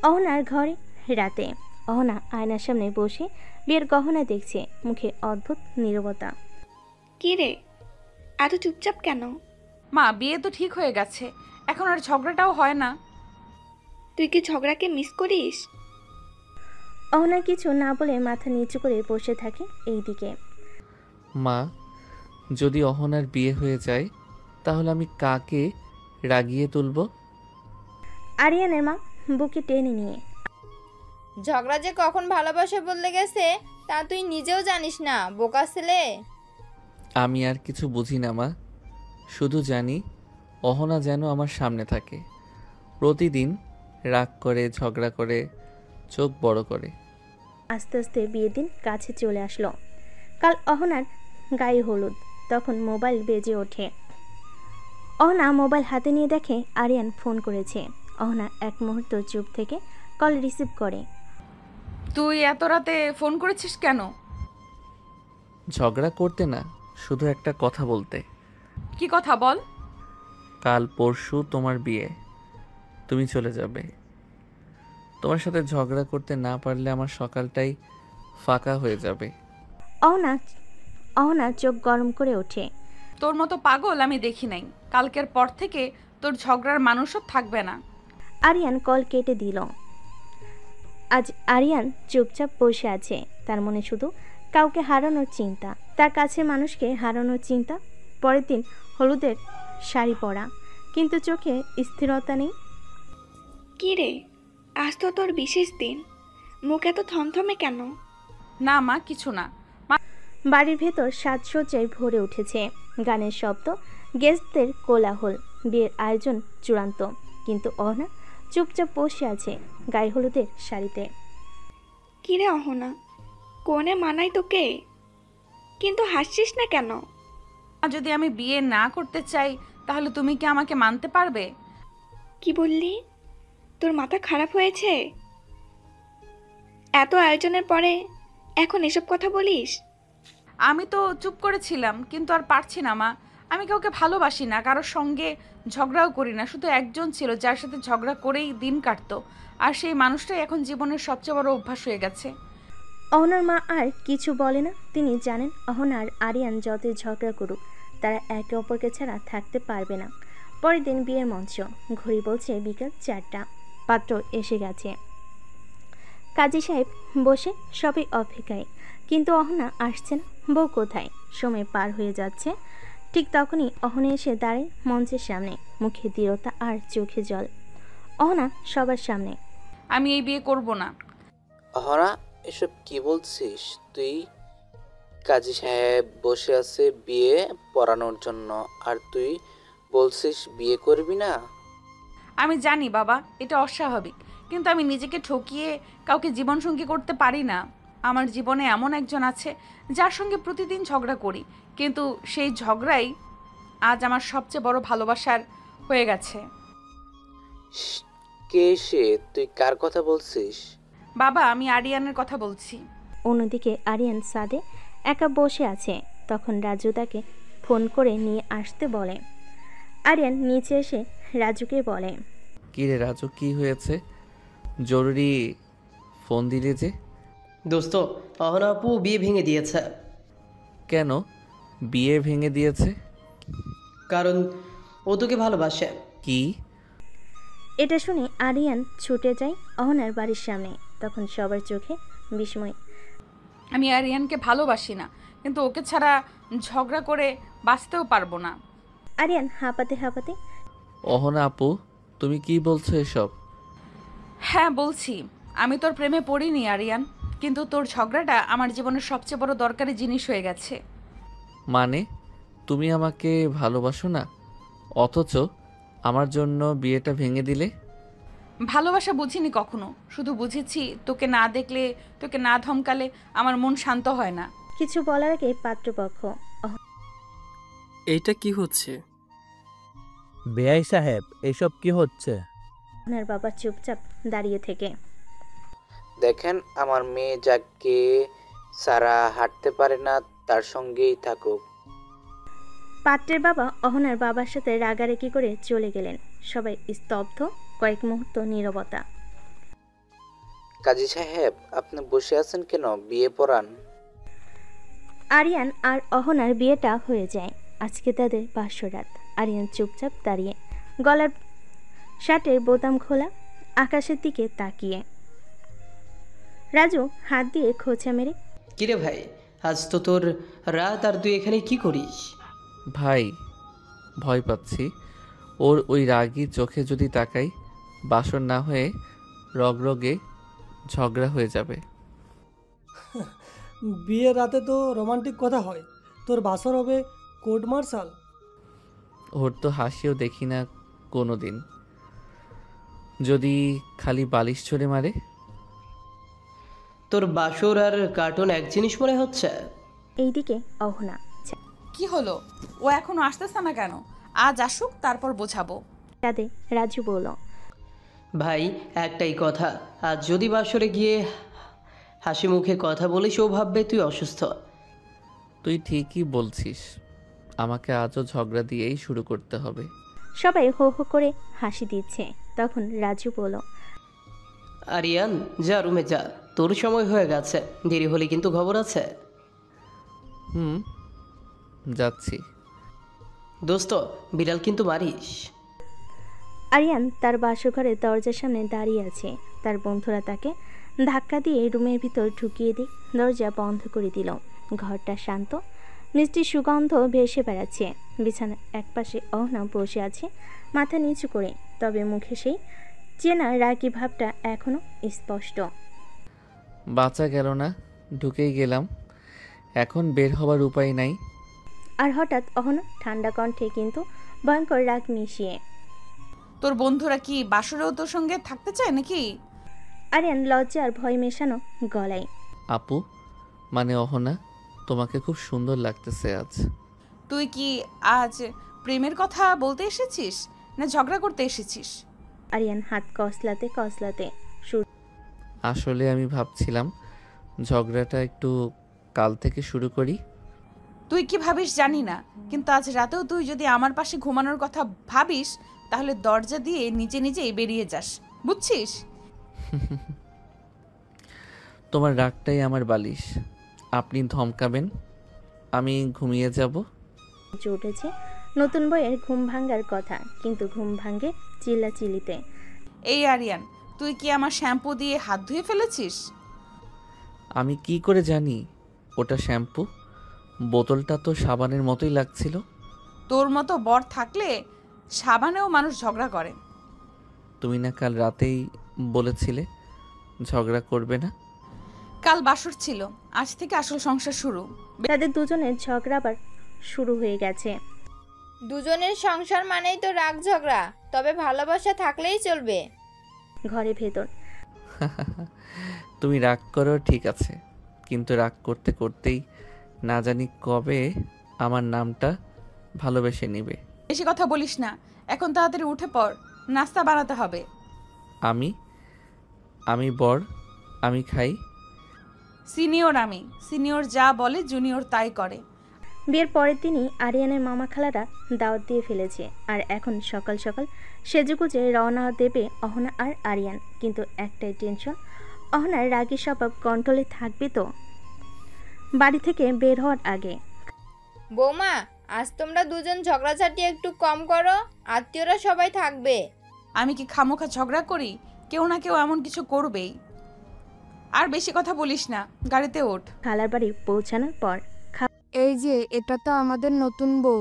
অহনার ঘরে রাতে। অহনা আয়নার সামনে বসে বিয়ের গহনা দেখছে, মুখে অদ্ভুত নীরবতা। কি রে, এত চুপচাপ কেন? মা, বিয়ে তো ঠিক হয়ে গেছে, এখন আর ঝগড়াটাও হয় না। তুই কি ঝগড়াকে মিস করিস? অহনা কিছু না বলে মাথা নিচু করে বসে থাকে এইদিকে। মা, যদি অহনার বিয়ে হয়ে যায় তাহলে আমি কাকে রাগিয়ে তুলব? আরিয়ানের মা বুকে টেনে নিয়ে, ঝগড়া যে কখন ভালোবাসা বদলে গেছে তা তুই নিজেও জানিস না, বোকা ছেলে। আমি আর কিছু বুঝি না মা, শুধু জানি অহনা যেন আমার সামনে থাকে, প্রতিদিন রাগ করে, ঝগড়া করে, চোখ বড় করে। আস্তে আস্তে বিয়ের দিন কাছে চলে আসলো। কাল অহনার গায়ে হলুদ। তখন মোবাইল বেজে ওঠে। অহনা মোবাইল হাতে নিয়ে দেখে আরিয়ান ফোন করেছে। অহনা এক মুহূর্ত চুপ থেকে কল রিসিভ করে। তুই এত রাতে ফোন করেছিস কেন? ঝগড়া করতে না, শুধু একটা কথা বলতে। কি কথা বল? কাল পরশু তোমার বিয়ে, তুমি চলে যাবে। তোমার সাথে ঝগড়া করতে না পারলে আমার সকালটাই ফাঁকা হয়ে যাবে। অহনা চোখ গরম করে ওঠে। তোর মতো পাগল আমি দেখি নাই। কালকের পর থেকে তোর ঝগড়ার মানুষও থাকবে না। আরিয়ান কল কেটে দিল। আজ আরিয়ান চুপচাপ বসে আছে। তার মনে শুধু কাউকে হারানোর চিন্তা, তার কাছের মানুষকে হারানোর চিন্তা। পরের দিন হলুদের শাড়ি পরা, কিন্তু চোখে স্থিরতা নেই। কি রে, আজ তো তোর বিশেষ দিন, মুখ এত থমথমে কেন? না মা, কিছু না। বাড়ির ভেতর সাজসজ্জায় ভরে উঠেছে, গানের শব্দ, গেস্টদের কোলাহল। বিয়ের আয়োজন চূড়ান্ত, কিন্তু অহনা চুপচাপ বসে আছে গায়ে হলুদের শাড়িতে। কি রে অহনা, কোনে মানাই তোকে, কিন্তু হাসছিস না কেন? যদি আমি বিয়ে না করতে চাই তাহলে তুমি কি আমাকে মানতে পারবে? কি বললি? তোর মাথা খারাপ হয়েছে? এত আয়োজনের পরে এখন এসব কথা বলিস? আমি তো চুপ করেছিলাম, কিন্তু আর পারছি না মা। আমি কাউকে ভালোবাসি না, কারোর সঙ্গে ঝগড়াও করি না। শুধু একজন ছিল যার সাথে ঝগড়া করেই দিন কাটতো, আর সেই মানুষটাই এখন জীবনের সবচেয়ে বড় অভ্যাস হয়ে গেছে। অহনার মা আর কিছু বলে না। তিনি জানেন অহনা আর আরিয়ান যতই ঝগড়া করুক, তারা একে অপরকে ছাড়া থাকতে পারবে না। পরের দিন বিয়ের মঞ্চ। ঘড়ি বলছে বিকেল 4টা। পাত্র এসে গেছে। কাজী সাহেব বসে সবাই অপেক্ষায়, কিন্তু অহনা আসছে না। বউ কোথায়? সময় পার হয়ে যাচ্ছে। ঠিক তখনই অহনা এসে দাঁড়ায় মঞ্চের সামনে, মুখে দৃঢ়তা আর চোখে জল। অহনা সবার সামনে, আমি এই বিয়ে করব না। অহনা, এসব কি বলছিস তুই? কাজী সাহেব বসে আছে বিয়ে পড়ানোর জন্য, আর তুই বলছিস বিয়ে করবি না? আমি জানি বাবা, এটা অস্বাভাবিক, কিন্তু আমি নিজেকে ঠকিয়ে কাউকে জীবনসঙ্গী করতে পারি না। আমার জীবনে এমন একজন আছে যার সঙ্গে প্রতিদিন ঝগড়া করি, কিন্তু সেই ঝগড়াই আজ আমার সবচেয়ে বড় ভালোবাসার হয়ে গেছে। কে সে? তুই কার কথা বলছিস? বাবা, আমি আরিয়ানের কথা বলছি। অন্যদিকে আরিয়ান সাদে একা বসে আছে। তখন রাজু তাকে ফোন করে নিয়ে আসতে বলে। আরিয়ান নিচে এসে রাজুকে বলে, কি রে রাজু, কি হয়েছে? জরুরি ফোন দিলে যে? দোস্ত, অহনা আপু বিয়ে ভেঙে দিয়েছে। কেন বিয়ে ভেঙে দিয়েছে? কারণ ও তোকে ভালোবাসে। কি? এটা শুনে আরিয়ান ছুটে যায় অহনার বাড়ির সামনে। তখন সবার চোখে বিস্ময়। আমি আরিয়ানকে ভালোবাসি না, কিন্তু ওকে ছাড়া ঝগড়া করে বাঁচতেও পারবো না। আরিয়ান হাঁপাতে হাঁপাতে অহনা আপু, তুমি কি বলছো এসব? হ্যাঁ বলছি, আমি তোর প্রেমে পড়িনি আরিয়ান, কিন্তু তোর ঝগড়াটা আমার জীবনের সবচেয়ে বড় দরকারি জিনিস হয়ে গেছে। মানে তুমি আমাকে ভালোবাসো না, অথচ আমার জন্য বিয়েটা ভেঙে দিলে? ভালোবাসা বুঝিনি কখনো, শুধু বুঝেছি তোকে না দেখলে, তোকে না ধমকালে আমার মন শান্ত হয় না। কিছু বলার আগে পাত্রপক্ষ এইটা কি হচ্ছে? বেআই সাহেব, এসব কি হচ্ছে? ওনার বাবা চুপচাপ দাঁড়িয়ে থেকে দেখেন, আমার মেয়ে যাকে সারা হাঁটতে পারে না তার সঙ্গেই থাকুক। পাত্রের বাবা অহনার বাবার সাথে রাগারাগি করে চলে গেলেন। সবাই স্তব্ধ, কয়েক মুহূর্ত নীরবতা। কাজী সাহেব, আপনি বসে আছেন কেন? বিয়ে পড়ান। আরিয়ান আর অহনার বিয়েটা হয়ে যায়। আজকে তাদের বাসরাত। আরিয়ান চুপচাপ দাঁড়িয়ে, গলার শার্টের বোতাম খোলা, আকাশের দিকে তাকিয়ে। রাজু হাত দিয়ে খোঁচা মেরে, কিরে ভাই, আজ তো তোর রাত, আর তুই এখানে কি করিস? ভাই, ভয় পাচ্ছি ওর ওই রাগী চোখে যদি তাকাই, বাসর না হয়ে রগরগে ঝগড়া হয়ে যাবে। বিয়ের রাতে তো রোমান্টিক কথা হয়, তোর বাসর হবে কোর্ট মার্শাল। ওর তো হাসিও দেখি না কোনো দিন, যদি খালি বালিশ ছড়ে মারে। তোর বাসর আর কার্টুন এক জিনিস মনে হচ্ছে। এইদিকে অহনা, কি হলো, ও এখনো আসতেছে না কেন? আজ আসুক, তারপর বোঝাবো। তাদের রাজু বলল, ভাই একটাই কথা, আজ যদি বাসরে গিয়ে হাসি মুখে কথা বলিস, ও ভাববে তুই অসুস্থ। তুই ঠিকই বলছিস, আমাকে আজও ঝগড়া দিয়েই শুরু করতে হবে। সবাই হো হো করে হাসি দিচ্ছে। তখন রাজু বলল, আরিয়ান যা রুমে যা, তোর সময় হয়ে গেছে, দেরি হলে কিন্তু খবর আছে। যাচ্ছি। দোস্ত, বিড়াল কিন্তু মারিস। আরিয়ান তার বাসঘরের দরজার সামনে দাঁড়িয়ে আছে। তার বন্ধুরা তাকে ধাক্কা দিয়ে রুমের ভিতর ঢুকিয়ে দিয়ে দরজা বন্ধ করে দিল। ঘরটা শান্ত, মিষ্টি সুগন্ধ ভেসে বেড়াচ্ছে। বিছানার একপাশে অহনা বসে আছে, মাথা নিচু করে, তবে মুখে সেই চেনা রাগী ভাবটা এখনো স্পষ্ট। বাঁচা গেল না, ঢুকেই গেলাম, এখন বের হবার উপায় নাই। আর হঠাৎ অহনা ঠান্ডা কণ্ঠে কিন্তু ভয়ঙ্কর রাগ মিশিয়ে, তোর বন্ধুরা কি বাসরেও তোর সঙ্গে থাকতে চায় নাকি? আরিয়ান লজ্জা আর ভয় মেশানো গলায়, আপু, মানে অহনা, তোমাকে খুব সুন্দর লাগতেছে আজ। তুই কি আজ প্রেমের কথা বলতে এসেছিস না ঝগড়া করতে এসেছিস? আরিয়ান হাত কসলাতে কসলাতে, আসলে আমি ভাবছিলাম ঝগড়াটা একটু কাল থেকে শুরু করি। তুই কি ভাবিস জানি না, কিন্তু আজ রাতেও তুই যদি আমার পাশে ঘুমানোর কথা ভাবিস, তাহলে দরজা দিয়ে নিজে নিজেই বেরিয়ে যাস, বুঝছিস? তোমার রাগটাই আমার বালিশ, আপনি ধমকাবেন, আমি ঘুমিয়ে যাব। উঠেছে নতুন বইয়ের ঘুম ভাঙ্গার কথা, কিন্তু ঘুম ভাঙ্গে চিল্লাচিল্লিতে। এই আরিয়ান, তুই কি আমার শ্যাম্পু দিয়ে হাত ধুয়ে ফেলেছিস? আমি কি করে জানি ওটা শ্যাম্পু? বোতলটা তো সাবানের মতোই লাগছিল। তোর মতো বর থাকলে সাবানেও মানুষ ঝগড়া করে। তুমি না কাল রাতেই বলেছিলে ঝগড়া করবে না? কাল বাসর ছিল, আজ থেকে আসল সংসার শুরু। তাদের দুজনের ঝগড়া আবার শুরু হয়ে গেছে। দুজনের সংসার মানেই তো রাগ ঝগড়া, তবে ভালোবাসা থাকলেই চলবে। ঘরে ভেতর, তুমি রাগ করো ঠিক আছে, কিন্তু রাগ করতে করতেই না জানি কবে আমার নামটা ভালোবেসে নিবে। বেশি কথা বলিস না, এখন তাড়াতাড়ি উঠে পড়, নাস্তা বানাতে হবে। আমি বর, আমি খাই। সিনিয়র যা বলে জুনিয়র তাই করে। বিয়ের পরের দিনই আরিয়ানের মামা খালারা দাওয়াত দিয়ে ফেলেছে, আর এখন সকাল সকাল সেজেগুজে রওনা দেবে অহনা আর আরিয়ান। কিন্তু একটাই টেনশন, অহনার রাগী স্বভাব কন্ট্রোলে থাকবে তো বাড়ি থেকে বের হওয়ার আগে। বৌমা, আজ তোমরা দুজন ঝগড়াঝাটি একটু কম করো, আত্মীয়রা সবাই থাকবে। আমি কি খামোখা ঝগড়া করি? কেউ না কেউ এমন কিছু করবেই। আর বেশি কথা বলিস না, গাড়িতে ওঠ। খালার বাড়ি পৌঁছানোর পর এই যে এটা তো আমাদের নতুন বউ।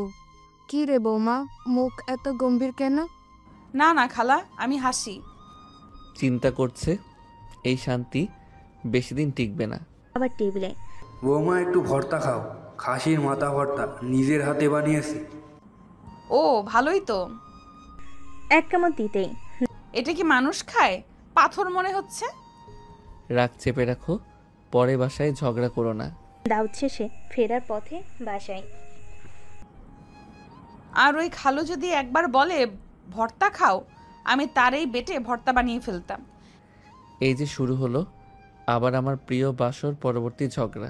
কি রে বৌমা, মুখ এত গম্ভীর কেন? না না খালা, আমি হাসি। চিন্তা করছে এই শান্তি বেশি দিন টিকবে না। আবার টেবিলে বৌমা একটু ভর্তা খাও, খাসির মাথা ভর্তা নিজের হাতে বানিয়েছি। ও ভালোই তো। এক কামড় দিতেই এটা কি মানুষ খায়? পাথর মনে হচ্ছে। রাগ চেপে রাখো, পরে বাসায় ঝগড়া করো না। দাউদ শেষে ফেরার পথে বাসায়। আর ওই খালু যদি একবার বলে ভর্তা খাও, আমি তারই বেটে ভর্তা বানিয়ে ফেলতাম। এই যে শুরু হলো আবার আমার প্রিয় বাসর পরবর্তী ঝগড়া।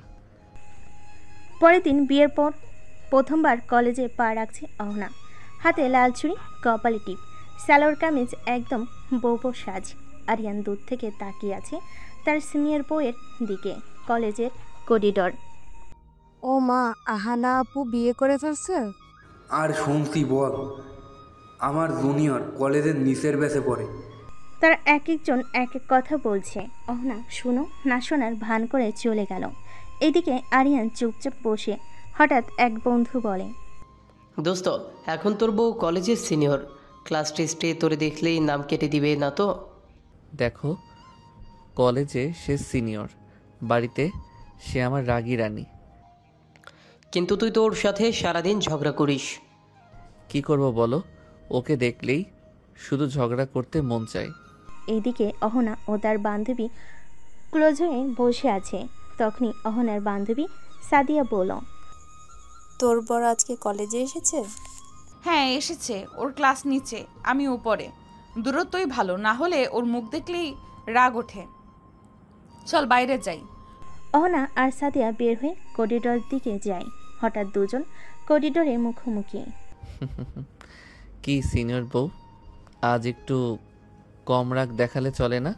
পরের দিন বিয়ের পর প্রথমবার কলেজে পা রাখছে অহনা। হাতে লাল চুড়ি, কপালে টিপ, সালোয়ার কামিজ, একদম বউ সাজ। আরিয়ান দূর থেকে তাকিয়ে আছে তার সিনিয়র বউয়ের দিকে। কলেজের করিডর। ও মা, আহানা আপু বিয়ে করে ফেলছে? আর শুনছি বল, আমার জুনিয়র কলেজের নিচের ব্যাচে পড়ে। তারা এক একজন এক এক কথা বলছে। অহনা শুনো না শোনার ভান করে চলে গেল। এদিকে আরিয়ান চুপচাপ বসে। হঠাৎ এক বন্ধু বলে, দোস্ত, এখন তোর বউ কলেজের সিনিয়র, ক্লাস টেস্টে তোরে দেখলেই নাম কেটে দিবে না তো? দেখো, কলেজে সে সিনিয়র, বাড়িতে সে আমার রাগী রানী। কিন্তু তুই তোর সাথে সারাদিন ঝগড়া করিস। কি করব বলো, ওকে দেখলেই শুধু ঝগড়া করতে মন চায়। এইদিকে অহনা ও তার বান্ধবী ক্লোজ হয়ে বসে আছে। তখনই অহনার বান্ধবী সাদিয়া বলল, তোর বর আজকে কলেজে এসেছে? হ্যাঁ এসেছে, ওর ক্লাস নিচে, আমি উপরে। দূরত্বই ভালো, না হলে ওর মুখ দেখলেই রাগ ওঠে। চল বাইরে যাই। অহনা আর সাদিয়া বের হয়ে করিডোর দিকে যায়। হঠাৎ দুজন করিডোরে মুখোমুখি। কি সিনিয়র বউ, আজ একটু কম রাগ দেখালে চলে না?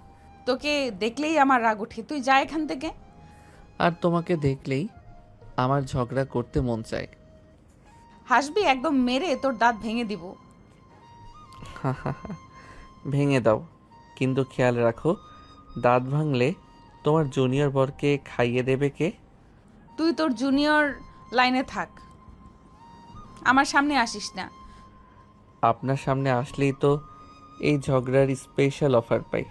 তোকে দেখলেই আমার রাগ ওঠে, তুই যা এখান থেকে। আর তোমাকে দেখলেই আমার ঝগড়া করতে মন চায়। হাসবি, একদম মেরে তোর দাঁত ভেঙে দিব। ভেঙে দাও, কিন্তু খেয়াল রাখো দাঁত ভাঙলে তোমার জুনিয়র বরকে খাইয়ে দেবে কে? তুই তোর জুনিয়র লাইনে থাক, আমার সামনে আসিস না। আপনার সামনে আসলেই তো এই ঝগড়ার স্পেশাল অফার পাই।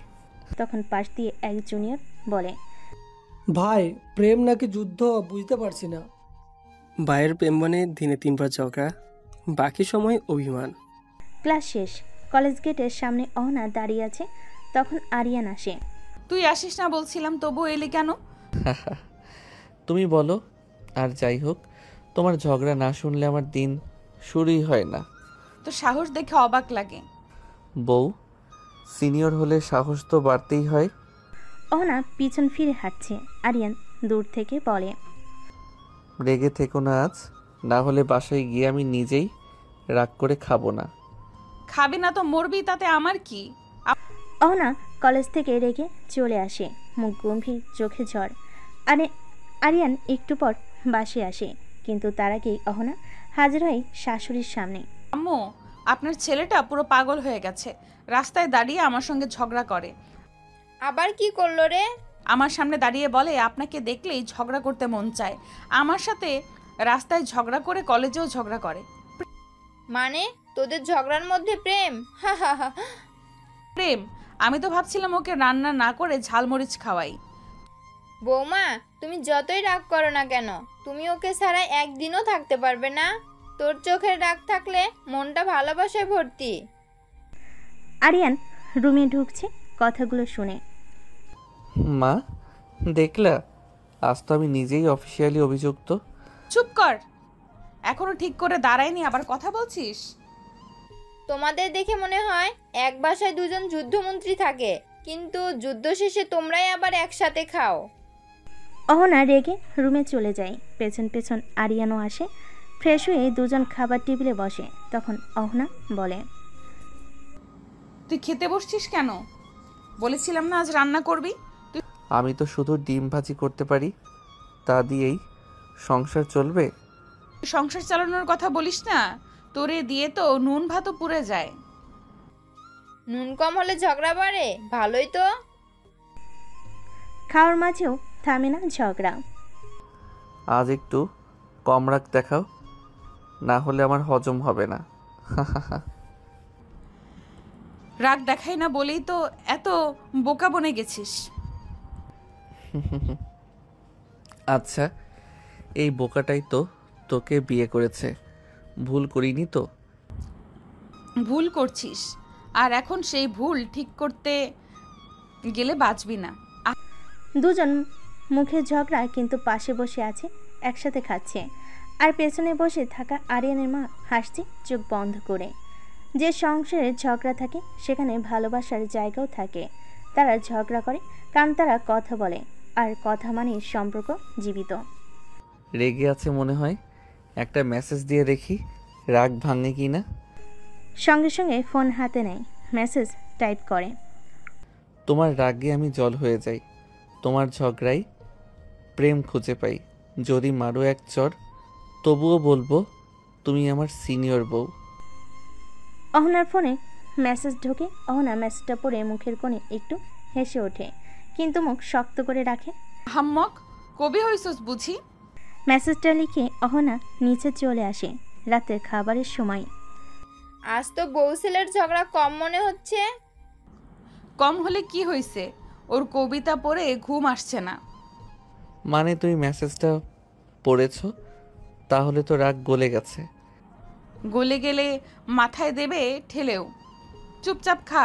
তখন পাশ দিয়ে এক জুনিয়র বলে, ভাই প্রেম নাকি যুদ্ধ বুঝতে পারছি না। ভাইয়ের প্রেম মানে দিনে 3 বার ঝগড়া, বাকি সময় অভিমান। ক্লাস শেষ। কলেজ গেটের সামনে অহনা দাঁড়িয়ে আছে। তখন আরিয়ান আসে। তুই আসিস না বলছিলাম, তবু এলি কেন? তুমি বলো। আর যাই হোক, তোমার ঝগড়া না শুনলে আমার দিন শুরুই হয় না। তো সাহস দেখে অবাক লাগে। বউ সিনিয়র হলে সাহস তো বাড়তেই হয়। অহনা পিছন ফিরে হাঁটছে। আরিয়ান দূর থেকে বলে, রেগে থেকো না আজ, না হলে বাসায় গিয়ে আমি নিজেই রাগ করে খাবো না। খাবি না তো মরবি, তাতে আমার কি? অহনা কলেজ থেকে রেগে চলে আসে, মুখ গম্ভীর, চোখে ঝড়। আরিয়ান একটু পর বাসে আসে, কিন্তু তার আগেই অহনা হাজির হয় শাশুড়ির সামনে। আম্মু, আপনার ছেলেটা পুরো পাগল হয়ে গেছে, রাস্তায় দাঁড়িয়ে আমার সঙ্গে ঝগড়া করে। আবার কি করলো রে? আমার সামনে দাঁড়িয়ে বলে আপনাকে দেখলেই ঝগড়া করতে মন চায়। আমার সাথে রাস্তায় ঝগড়া করে কলেজেও ঝগড়া করে। মানে তোদের ঝগড়ার মধ্যে প্রেম? হা হা হা। প্রেম? আমি তো ভাবছিলাম ওকে রান্না না করে ঝালমরিচ খাওয়াই। বৌমা, তুমি যতই রাগ করো না কেন, তুমি ওকে ছাড়া একদিনও থাকতে পারবে না। তোর চোখের রাগ থাকলে মনটা ভালোবাসায় ভর্তি। আরিয়ান রুমে ঢুকছে কথাগুলো শুনে। মা দেখলা, আজ তো আমি নিজেই অফিসিয়ালি অভিযুক্ত। চুপ কর, এখনো ঠিক করে দাঁড়ায়নি, আবার কথা বলছিস। তোমাদের দেখে মনে হয় এক বাসায় দুজন যুদ্ধমন্ত্রী থাকে, কিন্তু যুদ্ধ শেষে তোমরাই আবার একসাথে খাও। অহনা রেগে রুমে চলে যায়। পেছন পেছন আরিয়ানও আসে। ফ্রেশ হয়ে দুজন খাবার টেবিলে বসে। তখন অহনা বলে, তুই খেতে বসছিস কেন? বলেছিলাম না আজ রান্না করবি। আমি তো শুধু ডিম ভাজি করতে পারি, তা দিয়েই সংসার চলবে। সংসার চালানোর কথা বলিস না, তোরে দিয়ে তো নুন ভাতও পুড়ে যায়। নুন কম হলে ঝগড়া বাড়ে, ভালোই তো। খাওয়ার মাঝেও থামে না ঝগড়া। আজ একটু কম রাগ দেখাও, না হলে আমার হজম হবে না। রাগ দেখাই না বলেই তো এত বোকা বনে গেছিস। আচ্ছা, এই বোকাটাই তো তোকে বিয়ে করেছে, ভুল করিনি তো? ভুল করছিস, আর এখন সেই ভুল ঠিক করতে গেলে বাঁচবি না। দুজন মুখে ঝগড়া, কিন্তু পাশে বসে আছে, একসাথে খাচ্ছে। আর পেছনে বসে থাকা আরিয়ানের মা হাসছে চোখ বন্ধ করে। যে সংসারে ঝগড়া থাকে সেখানে ভালোবাসার জায়গাও থাকে। তারা ঝগড়া করে কারণ তারা কথা বলে, আর কথা মানে সম্পর্ক জীবিত। রেগে আছে মনে হয়, একটা মেসেজ দিয়ে দেখি রাগ ভাঙে কি না। সঙ্গে সঙ্গে ফোন হাতে নেয়, মেসেজ টাইপ করে। তোমার রাগে আমি জল হয়ে যাই, তোমার ঝগড়াই প্রেম খুঁজে পাই। যদি মারো এক চর, তবুও বলবো তুমি আমার সিনিয়র বউ। অহনার ফোনে মেসেজ ঢোকে। অহনা মেসেজটা পড়ে মুখের কোণে একটু হেসে ওঠে, কিন্তু মুখ শক্ত করে রাখে। হাম্মক, কবি হইছস বুঝি? মেসেজটা লিখে অহনা নিচে চলে আসে। রাতের খাবারের সময়। আজ তো বউ ছেলের ঝগড়া কম মনে হচ্ছে। কম হলে কি হয়েছে, ওর কবিতা পড়ে ঘুম আসছে না। মানে তুমি মেসেজটা পড়েছো, তাহলে তো রাগ গলে গেছে। গলে গেলে মাথায় দেবে ঠেলেও, চুপচাপ খা।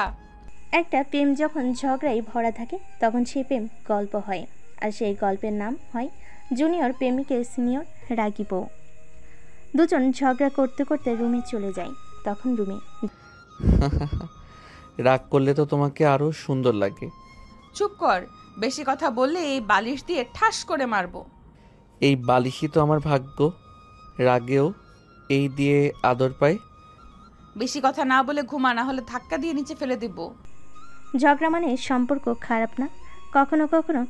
একটা প্রেম যখন ঝগড়ায় ভরা থাকে তখন সেই প্রেম গল্প হয়, আর সেই গল্পের নাম হয় জুনিয়র প্রেমিকের সিনিয়র রাগী বউ। দুজন ঝগড়া করতে করতে রুমে চলে যায়। তখন রুমে রাগ করলে তো তোমাকে আরো সুন্দর লাগে। চুপ কর, বেশি কথা বললে এই বালিশ দিয়ে ঠাস করে মারবো। এই বালিশই তো আমার ভাগ্য, রাগেও এই দিয়ে আদর পাই। বেশি কথা না বলে ঘুমা, না হলে ধাক্কা দিয়ে নিচে ফেলে দেব। ঝগড়া মানে সম্পর্ক খারাপ না, কখনো কখনো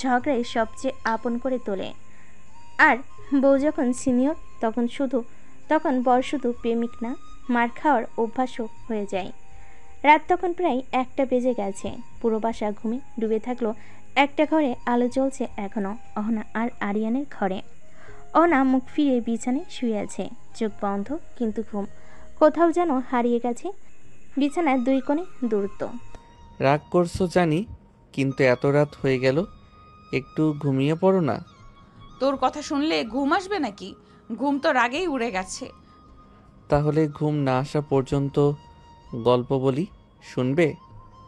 ঝগড়াই সবচেয়ে আপন করে তোলে। আর বউ যখন সিনিয়র তখন বর শুধু প্রেমিক না, মার খাওয়ার অভ্যাসও হয়ে যায়। রাত তখন প্রায় 1টা বেজে গেছে। পুরো বাসা ঘুমে ডুবে থাকলো। একটা ঘরে আলো জ্বলছে এখনো, অহনা আর আরিয়ানের ঘরে। অহনা মুখ ফিরিয়ে বিছানায় শুয়ে আছে, চোখ বন্ধ, কিন্তু ঘুম কোথাও যেন হারিয়ে গেছে। বিছানায় 2 কোণে দূরত্ব। রাগ করছো জানি, কিন্তু এত রাত হয়ে গেল, একটু ঘুমিয়ে পড়ো না। তোর কথা শুনলে ঘুম আসবে নাকি? ঘুম তো রাগেই উড়ে গেছে। তাহলে ঘুম না আসা পর্যন্ত গল্প বলি, শুনবে?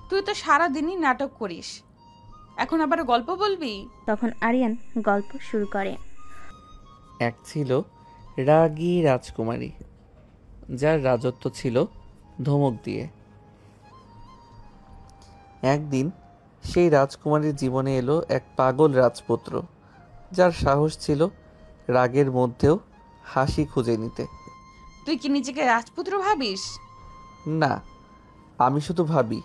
তুই তো সারাদিনই নাটক করিস, এখন আবার গল্প বলবি? তখন আরিয়ান গল্প শুরু করে। এক ছিল রাগী রাজকুমারী, যার রাজত্ব ছিল ধমক দিয়ে। একদিন সেই রাজকুমারীর জীবনে এলো এক পাগল রাজপুত্র, যার সাহস ছিল রাগের মধ্যেও হাসি খুঁজে নিতে। তুই কি নিজেকে রাজপুত্র ভাবিস? না, আমি শুধু ভাবি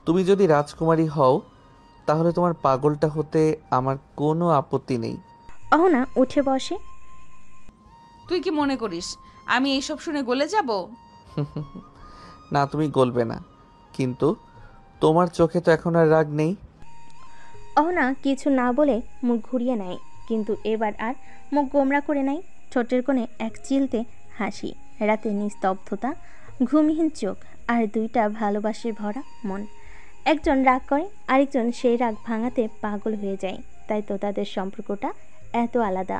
তুমি যদি রাজকুমারী হও তাহলে তোমার পাগলটা হতে আমার কোনো আপত্তি নেই। অহনা উঠে বসে। তুই কি মনে করিস আমি এইসব শুনে গলে যাব? না, তুমি গলবে না, কিন্তু তোমার চোখে তো এখন আর রাগ নেই। অহনা কিছু না বলে মুখ ঘুরিয়ে নেয়, কিন্তু এবার আর মুখ গোমরা করে নেয়। ঠোঁটের কোণে এক চিলতে হাসি, রাতে নিস্তব্ধতা, ঘুমহীন চোখ, আর 2টা ভালোবাসে ভরা মন। একজন রাগ করে, আরেকজন সেই রাগ ভাঙাতে পাগল হয়ে যায়। তাই তো তাদের সম্পর্কটা এত আলাদা।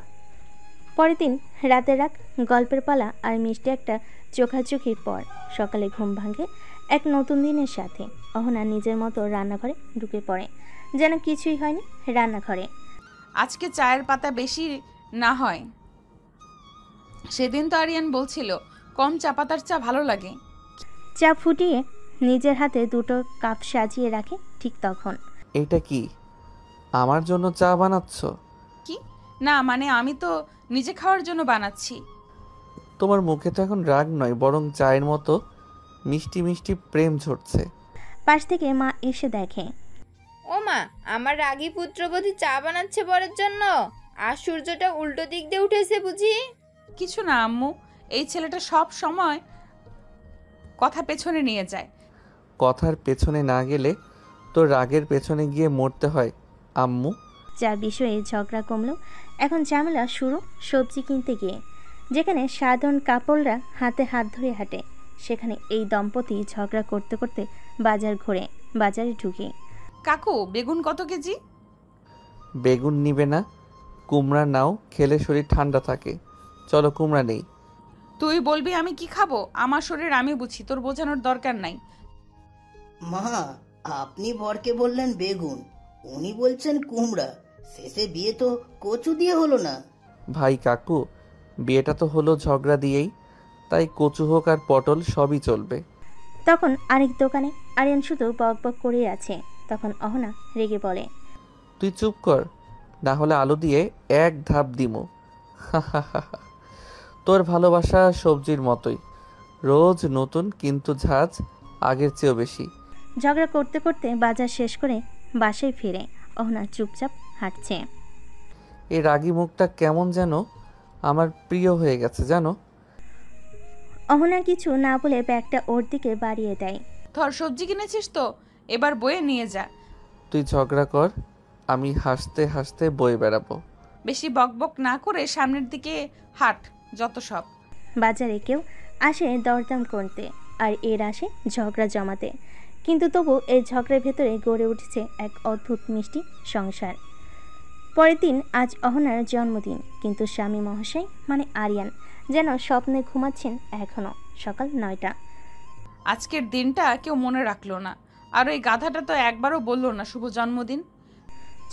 পরের দিন রাতের রাগ, গল্পের পালা আর মিষ্টি একটা চোখাচোখির পর সকালে ঘুম ভাঙে এক নতুন দিনের সাথে। অহনা নিজের মতো রান্নাঘরে ঢুকে পড়ে, যেন কিছুই হয়নি রান্নাঘরে। আজকে চায়ের পাতা বেশি না হয়। সেদিন তো আরিয়ান বলছিল কম চা পাতার চা ভালো লাগে। চা ফুটিয়ে নিজের হাতে 2টো কাপ সাজিয়ে রাখে। ঠিক তখন, এটা কি আমার জন্য চা বানাচ্ছ? কি না, মানে আমি তো নিজে খাওয়ার জন্য বানাচ্ছি। তোমার মুখে তো এখন রাগ নয়, বরং চায়ের মতো মিষ্টি মিষ্টি প্রেম ঝরছে। পাশ থেকে মা এসে দেখে। ও মা, আমার রাগী পুত্রবধূ চা বানাচ্ছে বরের জন্য, আর সূর্যটা উল্টো দিক দিয়ে উঠেছে বুঝি? কিছু না আম্মু, এই ছেলেটা সব সময় কথা পেছনে নিয়ে যায়। কথার পেছনে না গেলে তো রাগের পেছনে গিয়ে মরতে হয় আম্মু। যার বিষয়ে ঝগড়া কমলো, এখন ঝামেলা শুরু সবজি কিনতে গিয়ে। যেখানে সাধারণ কাপড়রা হাতে হাত ধরে হাঁটে, সেখানে এই দম্পতি ঝগড়া করতে করতে বাজারে ঢুকে। কাকু, বেগুন কত কেজি? বেগুন নিবে না, কুমড়া নাও, খেলে শরীর ঠান্ডা থাকে। চলো কুমড়া নেই। তুই বলবি আমি কি খাবো? আমার শরীর আমি বুঝি, তোর বোঝানোর দরকার নাই। মা, আপনি বরকে বললেন বেগুন, উনি বলছেন কুমড়া। শেষে বিয়ে তো কচু দিয়ে হলো না। ভাই কাকু, বিয়েটা তো হলো ঝগড়া দিয়েই, তাই কচু হোক আর পটল সবই চলবে। তখন আরেক দোকানে আরিয়ান শুধু বক বক করে আছে। তখন অহনা রেগে বলে, তুই চুপ কর, না হলে আলু দিয়ে এক ধাপ দিমু। তোর ভালোবাসা সবজির মতোই, রোজ নতুন, কিন্তু ঝাঁজ আগের চেয়েও বেশি। ঝগড়া করতে করতে বাজার শেষ করে বাসায় ফিরে অহনা চুপচাপ হাঁটছে। এই রাগী মুখটা কেমন যেন আমার প্রিয় হয়ে গেছে জানো। অহনা কিছু না বলে ব্যাগটা ওর দিকে বাড়িয়ে দেয়। ধর, সবজি কিনেছিস তো, এবার বয়ে নিয়ে যা। তুই ঝগড়া কর, আমি হাসতে হাসতে বয়ে বেড়াবো। বেশি বকবক না করে সামনের দিকে হাঁট, যত সব। বাজারে কেউ আসে দরদাম করতে, আর এর আসে ঝগড়া জমাতে। কিন্তু তবু এই ঝগড়ার ভেতরে গড়ে উঠেছে এক অদ্ভুত মিষ্টি সংসার। পরের দিন আজ অহনার জন্মদিন, কিন্তু স্বামী মহাশয় মানে আরিয়ান যেন স্বপ্নে ঘুমাচ্ছেন এখনো। সকাল 9টা। আজকের দিনটা কেউ মনে রাখলো না, আর ওই গাধাটা তো একবারও বললো না শুভ জন্মদিন।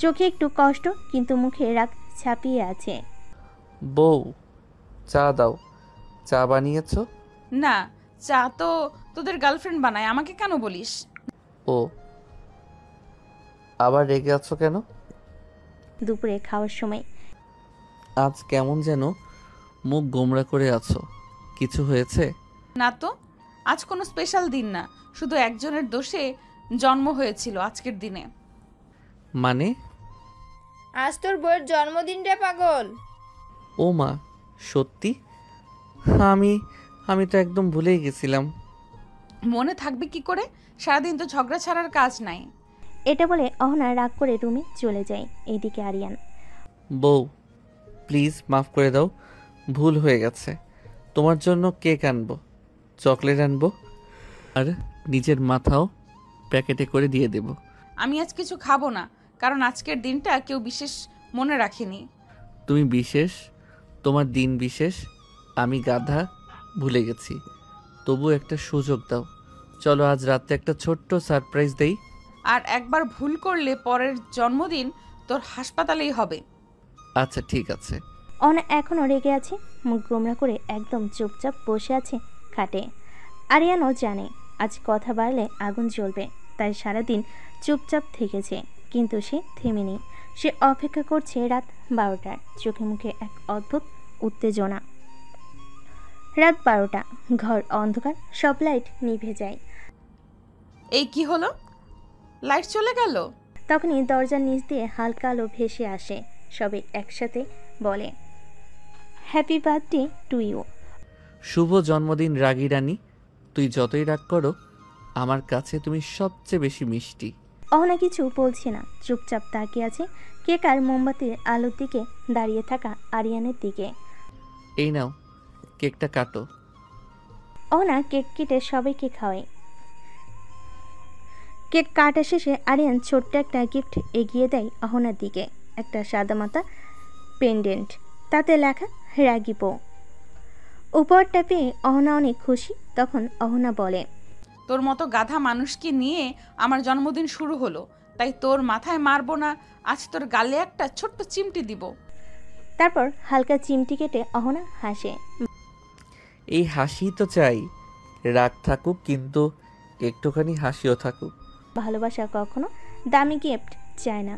চোখে একটু কষ্ট, কিন্তু মুখে রাগ ছাপিয়ে আছে। বউ, চা দাও। চা বানিয়েছো? না, চা তো তোদের গার্লফ্রেন্ড বানায়, আমাকে কেন বলিস? ও, আবার রেগে আছো কেন? দুপুরে খাওয়ার সময়। আজ কেমন যেন মুখ গোমড়া করে আছো, কিছু হয়েছে? না তো, আজ কোনো স্পেশাল দিন না, শুধু একজনের দোষে জন্ম হয়েছিল আজকের দিনে। মানে? আজ তোর বউয়ের জন্মদিন রে পাগল। ও মা, সত্যি? আমি তো একদম ভুলেই গেছিলাম। মনে থাকবে কি করে? সারাদিন তো ঝগড়া ছাড়ার কাজ নাই। এটা বলে অহনা রাগ করে রুমে চলে যায়। এইদিকে আরিয়ান, বউ প্লিজ মাফ করে দাও, ভুল হয়ে গেছে। তোমার জন্য কেক আনবো, চকলেট আনবো, আর নিজের মাথাও প্যাকেটে করে দিয়ে দেব। আমি আজ কিছু খাবো না, কারণ আজকের দিনটা কেউ বিশেষ মনে রাখেনি। তুমি বিশেষ, তোমার দিন বিশেষ, আমি গাধা ভুলে গেছি। তবু একটা সুযোগ দাও, চলো আজ রাতে একটা ছোট্ট সারপ্রাইজ দেই। আর একবার ভুল করলে পরের জন্মদিন তোর হাসপাতালেই হবে। আচ্ছা ঠিক আছে। অহনা এখনও রেগে আছে, মুখ গোমরা করে একদম চুপচাপ বসে আছে খাটে। আরিয়ানও জানে আজ কথা বাড়লে আগুন জ্বলবে, তাই সারাদিন চুপচাপ থেকেছে। কিন্তু সে থেমেনি, সে অপেক্ষা করছে রাত 12টার। চোখে মুখে এক অদ্ভুত উত্তেজনা। রাত 12টা, ঘর অন্ধকার, সব লাইট নিভে যায়। এই কি হলো, লাইট চলে গেল? তখনই দরজার নিচ দিয়ে হালকা আলো ভেসে আসে। সবাই একসাথে বলে, হ্যাপি বার্থডে টু ইউ। শুভ জন্মদিন রাগী রানী, তুই যতই রাগ করো আমার কাছে তুমি সবচেয়ে বেশি মিষ্টি। অহনা কিছু বলছে না, চুপচাপ তাকিয়ে আছে কেক আর মোমবাতির আলোর দিকে দাঁড়িয়ে থাকা আরিয়ানের দিকে। এই নাও, কেকটা কাটো। অহনা কেক কেটে সবাইকে খাওয়ায়। কেক কাটা শেষে আরিয়ান ছোট্ট একটা গিফট এগিয়ে দেয় অহনার দিকে, একটা সাদামাটা পেন্ডেন্ট, তাতে লেখা রাগী বউ। উপহারটা পেয়ে অহনা অনেক খুশি। তখন অহনা বলে, তোর মতো গাধা মানুষকে নিয়ে আমার জন্মদিন শুরু হলো, তাই তোর মাথায় মারবো না, আজ তোর গালে একটা ছোট্ট চিমটি দিব। তারপর হালকা চিমটি কেটে অহনা হাসে। এই হাসি তো চাই, রাগ থাকুক কিন্তু একটুখানি হাসিও থাকুক। ভালোবাসা কখনো দামি গিফট চায় না,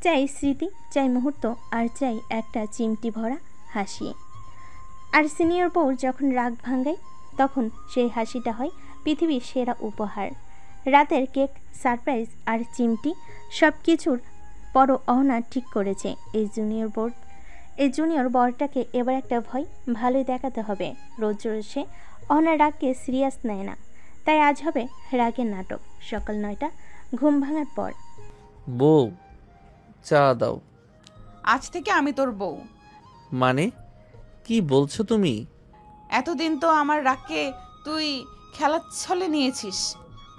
চাই স্মৃতি, চাই মুহূর্ত, আর চাই একটা চিমটি ভরা হাসি। আর সিনিয়র বউ যখন রাগ ভাঙায়, তখন সেই হাসিটা হয় পৃথিবীর সেরা উপহার। রাতের কেক, সারপ্রাইজ আর চিমটি সব কিছুর পরও অহনা ঠিক করেছে এই জুনিয়র বরটাকে এবার একটা ভয় ভালোই দেখাতে হবে। রোজ রোজ সে অহনার রাগকে সিরিয়াস নেয় না, তাই আজ হবে রাগের নাটক। সকাল 9টা, ঘুম ভাঙার পর। বউ চা দাও। আজ থেকে আমি তোর বউ। মানে কি বলছো তুমি? এতদিন তো আমার রাগকে তুই খেলার ছলে নিয়েছিস,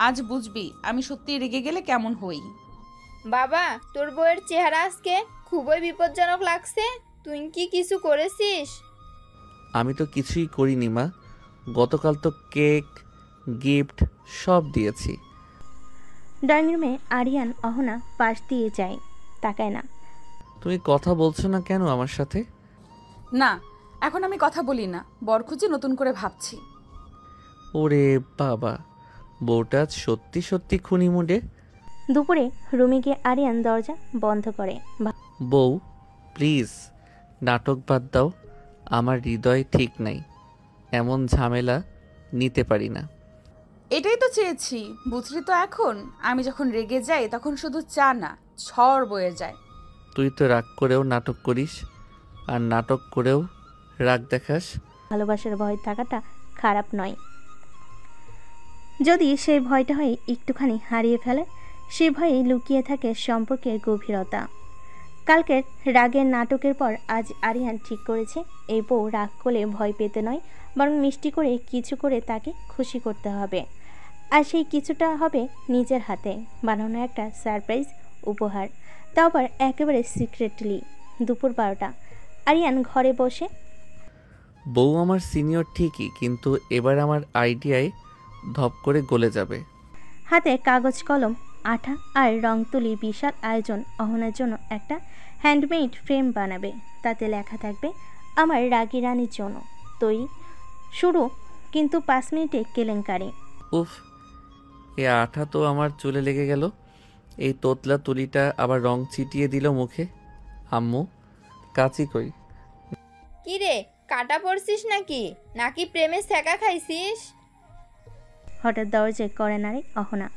আজ বুঝবি আমি সত্যি রেগে গেলে কেমন হই। বাবা, তোর বউয়ের চেহারা আজকে খুবই বিপজ্জনক লাগছে। তুই কি কিছু করেছিস? আমি তো কিছুই করিনি মা, গতকাল তো কেক গিফট সব দিয়েছি। ড্রয়িং রুমে আরিয়ান অহনা পাশ দিয়ে যায়, তাকায় না। তুমি কথা বলছো না কেন আমার সাথে? না, এখন আমি কথা বলি না, বরখুঁজি নতুন করে ভাবছি। ওরে বাবা, বউটা আজ সত্যি সত্যি খুনি মুডে। দুপুরে রুমে গিয়ে আরিয়ান দরজা বন্ধ করে। বউ প্লিজ নাটক বাদ দাও, আমার হৃদয় ঠিক নাই, এমন ঝামেলা নিতে পারি না। এটাই তো চেয়েছি, বুঝলি তো। এখন আমি যখন রেগে যাই তখন শুধু চা না, ঝড় বয়ে যায়। তুই তো রাগ করেও নাটক করিস, আর নাটক করেও রাগ দেখাস। ভালোবাসার ভয় থাকাটা খারাপ নয়, যদি সেই ভয়টা হয় একটুখানি হারিয়ে ফেলে, সে ভয়ে লুকিয়ে থাকে সম্পর্কের গভীরতা। কালকের রাগের নাটকের পর আজ আরিয়ান ঠিক করেছে এই বউ রাগ করলে ভয় পেতে নয়, বরং মিষ্টি করে কিছু করে তাকে খুশি করতে হবে। আর সেই কিছুটা হবে নিজের হাতে বানানো একটা সারপ্রাইজ উপহার, তাও আবার একেবারে সিক্রেটলি। দুপুর 12টা, আরিয়ান ঘরে বসে। বউ আমার সিনিয়র ঠিকই, কিন্তু এবার আমার আইডিয়ায় ধপ করে গলে যাবে। হাতে কাগজ কলম, আঠা আর রং তুলি, বিশাল আয়োজন। অহনার জন্য একটা হ্যান্ডমেড ফ্রেম বানাবে, তাতে লেখা থাকবে আমার রাগী রানীর জন্য তৈরি। শুরু কিন্তু 5 মিনিটে কেলেঙ্কারি। উফ, এ আঠা তো আমার চুলে লেগে গেল। এই তোতলা তুলিটা আবার রং ছিটিয়ে দিল মুখে। আম্মু, কাচি কই? কি রে, কাটা পড়ছিস নাকি নাকি প্রেমে ছ্যাঁকা খাইছিস? হঠাৎ দরজায় করে নাড়ে অহনা।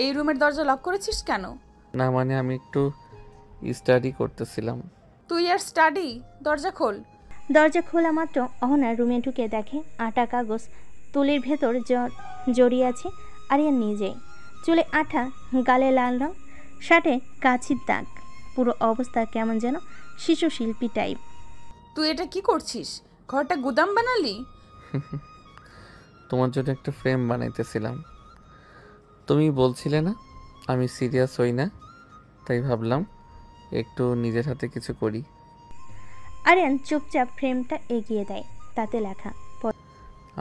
এই রুমের দরজা লক করেছিস কেন? না মানে আমি একটু স্টাডি করতেছিলাম। তুই আর স্টাডি? দরজা খোল। দরজা খোলা মাত্র অহনা রুমে ঢুকে দেখে আটা কাগজ তুলির ভেতর জড়িয়ে আছে। আরিয়ান নিজে চুলে আঠা, গালে লাল রং, শার্টে কাছির দাগ, পুরো অবস্থা কেমন যেন শিশু শিল্পী টাইপ। তুই এটা কি করছিস? ঘরটা গুদাম বানালি? তোমার জন্য একটা ফ্রেম বানাইতেছিলাম। তুমি বলছিলে না আমি সিরিয়াস হই না, তাই ভাবলাম একটু নিজের হাতে কিছু করি। আরিয়ান চুপচাপ ফ্রেমটা এগিয়ে দেয়, তাতে লেখা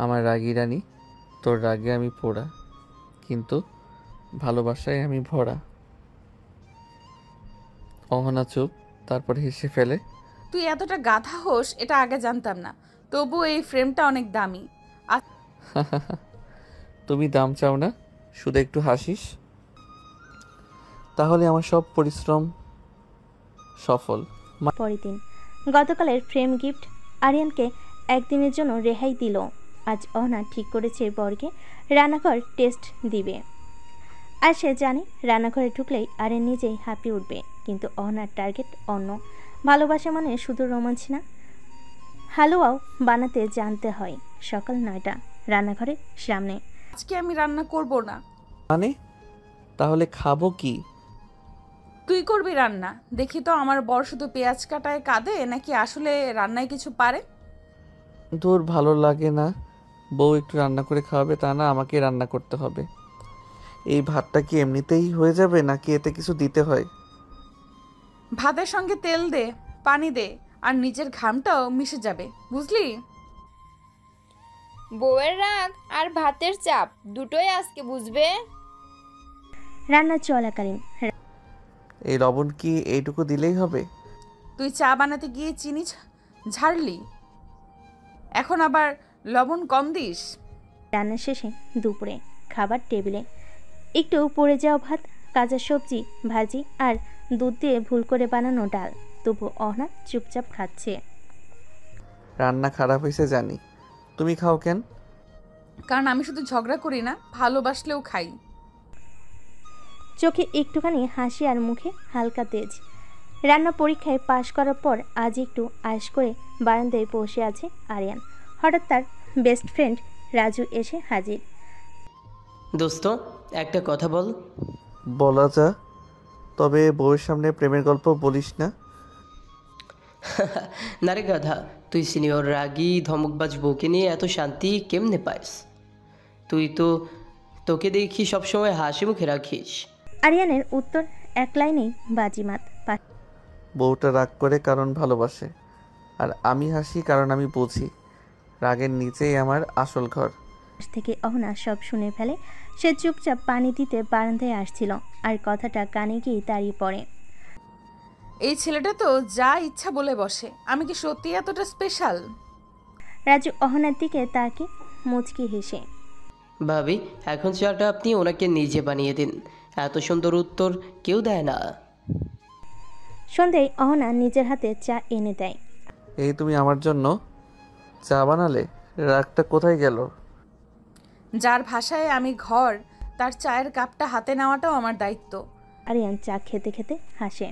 আমার রাগী রানী, তোর রাগে আমি পোড়া, কিন্তু ভালোবাসায় আমি ভরা। অহনা চুপ, তারপর হেসে ফেলে। তুই এতটা গাধা হোস এটা আগে জানতাম না, তবু এই ফ্রেমটা অনেক দামি। তুমি দাম চাও না, শুধু একটু হাসিস, তাহলে আমার সব পরিশ্রম সফল। পরের দিন, গতকালের ফ্রেম গিফট আরিয়ানকে একদিনের জন্য রেহাই দিল। আজ অহনা ঠিক করেছে বরকে রান্নাঘর টেস্ট দিবে। আর সে জানে রান্নাঘরে ঢুকলেই আরিয়ান নিজেই হাঁপিয়ে উঠবে, কিন্তু অহনার টার্গেট অন্য। ভালোবাসা মানে শুধু রোমাঞ্চ না, হালুয়াও বানাতে জানতে হয়। সকাল 9টা, রান্নাঘরের সামনে। আজকে আমি রান্না করব না। মানে? তাহলে খাবো কি? তুই করবি রান্না। দেখি তো আমার বর শুধু পেঁয়াজ কাটায় কাঁদে নাকি আসলে রান্নায় কিছু পারে। তোর ভালো লাগে না বউ একটু রান্না করে খাওয়াবে, তা না আমাকে রান্না করতে হবে? এই ভাতটা কি এমনিতেই হয়ে যাবে নাকি এতে কিছু দিতে হয়? ভাতের সঙ্গে তেল দে, পানি দে, আর নিজের ঘামটাও মিশে যাবে, বুঝলি? বউয়ের রাগ আর ভাতের চাপ দুটোই আজকে বুঝবে। রান্না চলাকালীন, এই লবণ কি এইটুকু দিলেই হবে? তুই চা বানাতে গিয়ে চিনি ঝাড়লি, এখন আবার লবণ কম দিস। রান্না শেষে দুপুরে খাবার টেবিলে একটু পড়ে যাওয়া ভাত, কাঁচা সবজি, ভাজি আর দুধ দিয়ে ভুল করে বানানো ডাল। তবু অহনা চুপচাপ খাচ্ছে। রান্না খারাপ হয়েছে জানি, তুমি খাও কেন? কারণ আমি শুধু ঝগড়া করি না, ভালোবাসলেও খাই। চোখে একটুখানি হাসি আর মুখে হালকা তেজ। রান্না পরীক্ষায় পাশ করার পর আজ একটু আয়েশ করে বারান্দায় বসে আছে আরিয়ান। হঠাৎ তার বেস্ট ফ্রেন্ড রাজু এসে হাজির। দোস্ত, একটা কথা বল। বলা যা, তবে বউয়ের সামনে প্রেমের গল্প বলিস না। না রে গাধা, তুই সিনিয়র রাগী ধমকবাজ বউকে নিয়ে এত শান্তি কেমনে পাইস? তোকে দেখি সবসময় হাসি মুখে রাখিস। আরিয়ানের উত্তর এক লাইনেই বাজিমাত। বউটা রাগ করে কারণ ভালোবাসে, আর আমি হাসি কারণ আমি বুঝি রাগের নিচেই আমার আসল ঘর। থেকে অহনা সব শুনে ফেলে। সে চুপচাপ পানি দিতে বারান্দায় আসছিল, আর কথাটা কানে গিয়ে দাঁড়িয়ে পড়ে। এই ছেলেটা তো যা ইচ্ছা বলে বসে, আমি কি সত্যি এতটা স্পেশাল? রাজু অহনার দিকে তাকে মুচকি হেসে, ভাবি এখন চাটা আপনি ওনাকে নিজে বানিয়ে দিন, এত সুন্দর উত্তর কেউ দেয় না। সন্ধ্যায় অহনা নিজের হাতে চা এনে দেয়। এই তুমি আমার জন্য চা বানালে? রাগটা কোথায় গেল? যার ভাষায় আমি ঘর, তার চায়ের কাপটা হাতে নেওয়াটাও আমার দায়িত্ব। আরিয়ান চা খেতে খেতে হাসে।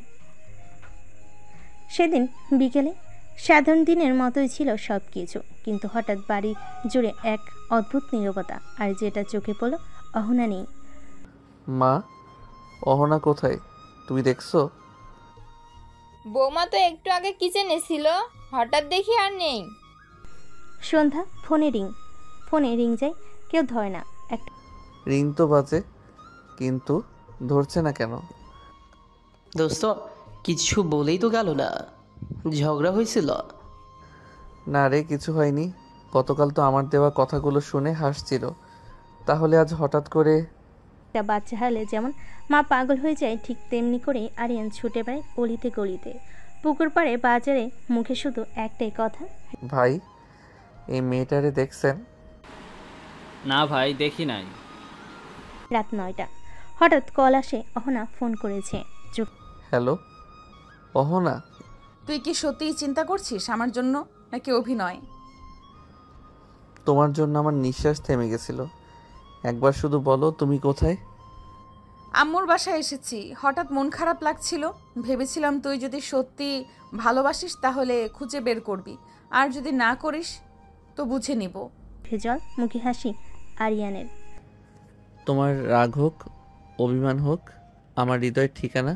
সেদিন বিকেলে সাধারণ দিনের মতোই ছিল সব কিছু, কিন্তু হঠাৎ বাড়ি জুড়ে এক অদ্ভুত নীরবতা, আর যেটা চোখে পড়ল অহনা নেই। মা, অহনা কোথায়? তুমি দেখছো? বৌমা তো একটু আগে কিচেনে ছিল, হঠাৎ দেখি আর নেই। সন্ধ্যা ফোনে রিং যায়, কেউ ধরে না। একটা রিং তো বাজে, কিন্তু ধরছে না কেন? দোস্ত কিছু বলেই তো গেল না, ঝগড়া হয়েছিল? না রে, কিছু হয়নি। গতকাল তো আমার দেওয়া কথাগুলো শুনে হাসছিল, তাহলে আজ হঠাৎ করে? একটা বাচ্চা হারলে যেমন মা পাগল হয়ে যায়, ঠিক তেমনি করে আরিয়ান ছুটে বেড়ায় অলিতে গলিতে, পুকুর পাড়ে, বাজারে, মুখে শুধু একটাই কথা, ভাই এই মেয়েটারে দেখছেন? না ভাই, দেখি নাই। রাত 9টা হঠাৎ কল আসে। অহনা ফোন করেছে। হ্যালো অহনা, তুই কি সত্যিই চিন্তা করছিস আমার জন্য, নাকি অভিনয়? তোমার জন্য আমার নিঃশ্বাস থেমে গেছিল। একবার শুধু বলো তুমি কোথায়? আম্মুর বাসায় এসেছি। হঠাৎ মন খারাপ লাগছিল, ভেবেছিলাম তুই যদি সত্যি ভালোবাসিস তাহলে খুঁজে বের করবি, আর যদি না করিস তো বুঝে নিব। ভেজল মুখে হাসি আরিয়ানের। তোমার রাগ হোক, অভিমান হোক, আমার হৃদয়ের ঠিকানা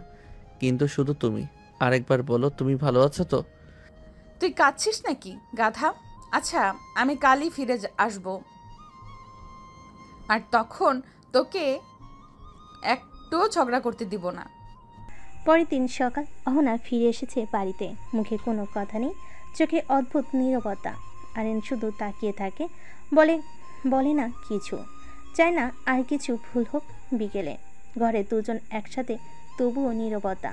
কিন্তু শুধু তুমি। আরেকবার বলো তুমি ভালো আছো তো? তুই কাঁদছিস নাকি গাধা? আচ্ছা আমি কালই ফিরে আসব, আর তখন তোকে একটুও ঝগড়া করতে দিব না। পরের দিন সকাল অহনা ফিরে এসেছে বাড়িতে। মুখে কোনো কথা নেই, চোখে অদ্ভুত নীরবতা। আরিয়ান শুধু তাকিয়ে থাকে, বলে না কিছু, চায় না আর কিছু ভুল হোক। বিকেলে ঘরে দুজন একসাথে, তবুও নীরবতা।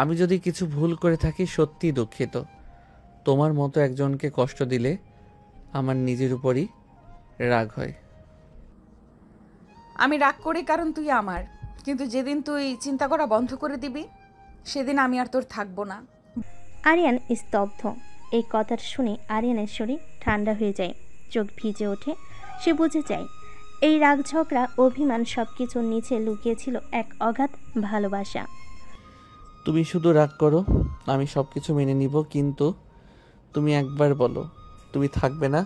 আমি যদি কিছু ভুল করে থাকি সত্যি দুঃখিত। তোমার মতো একজনকে কষ্ট দিলে আমার নিজের উপরই রাগ হয়। আমি রাগ করি কারণ তুই আমার, কিন্তু যেদিন তুই চিন্তা করা বন্ধ করে দিবি সেদিন আমি আর তোর থাকবো না। আরিয়ান স্তব্ধ। এই কথাটা শুনে আরিয়ানের শরীর ঠান্ডা হয়ে যায়, চোখ ভিজে ওঠে। সে বুঝে যায় এই রাগ, ঝগড়া, অভিমান সবকিছুর নিচে লুকিয়েছিল এক অগাধ ভালোবাসা। তুমি শুধু রাগ করো, আমি সব কিছু মেনে নিব, কিন্তু তুমি একবার বলো তুমি থাকবে না।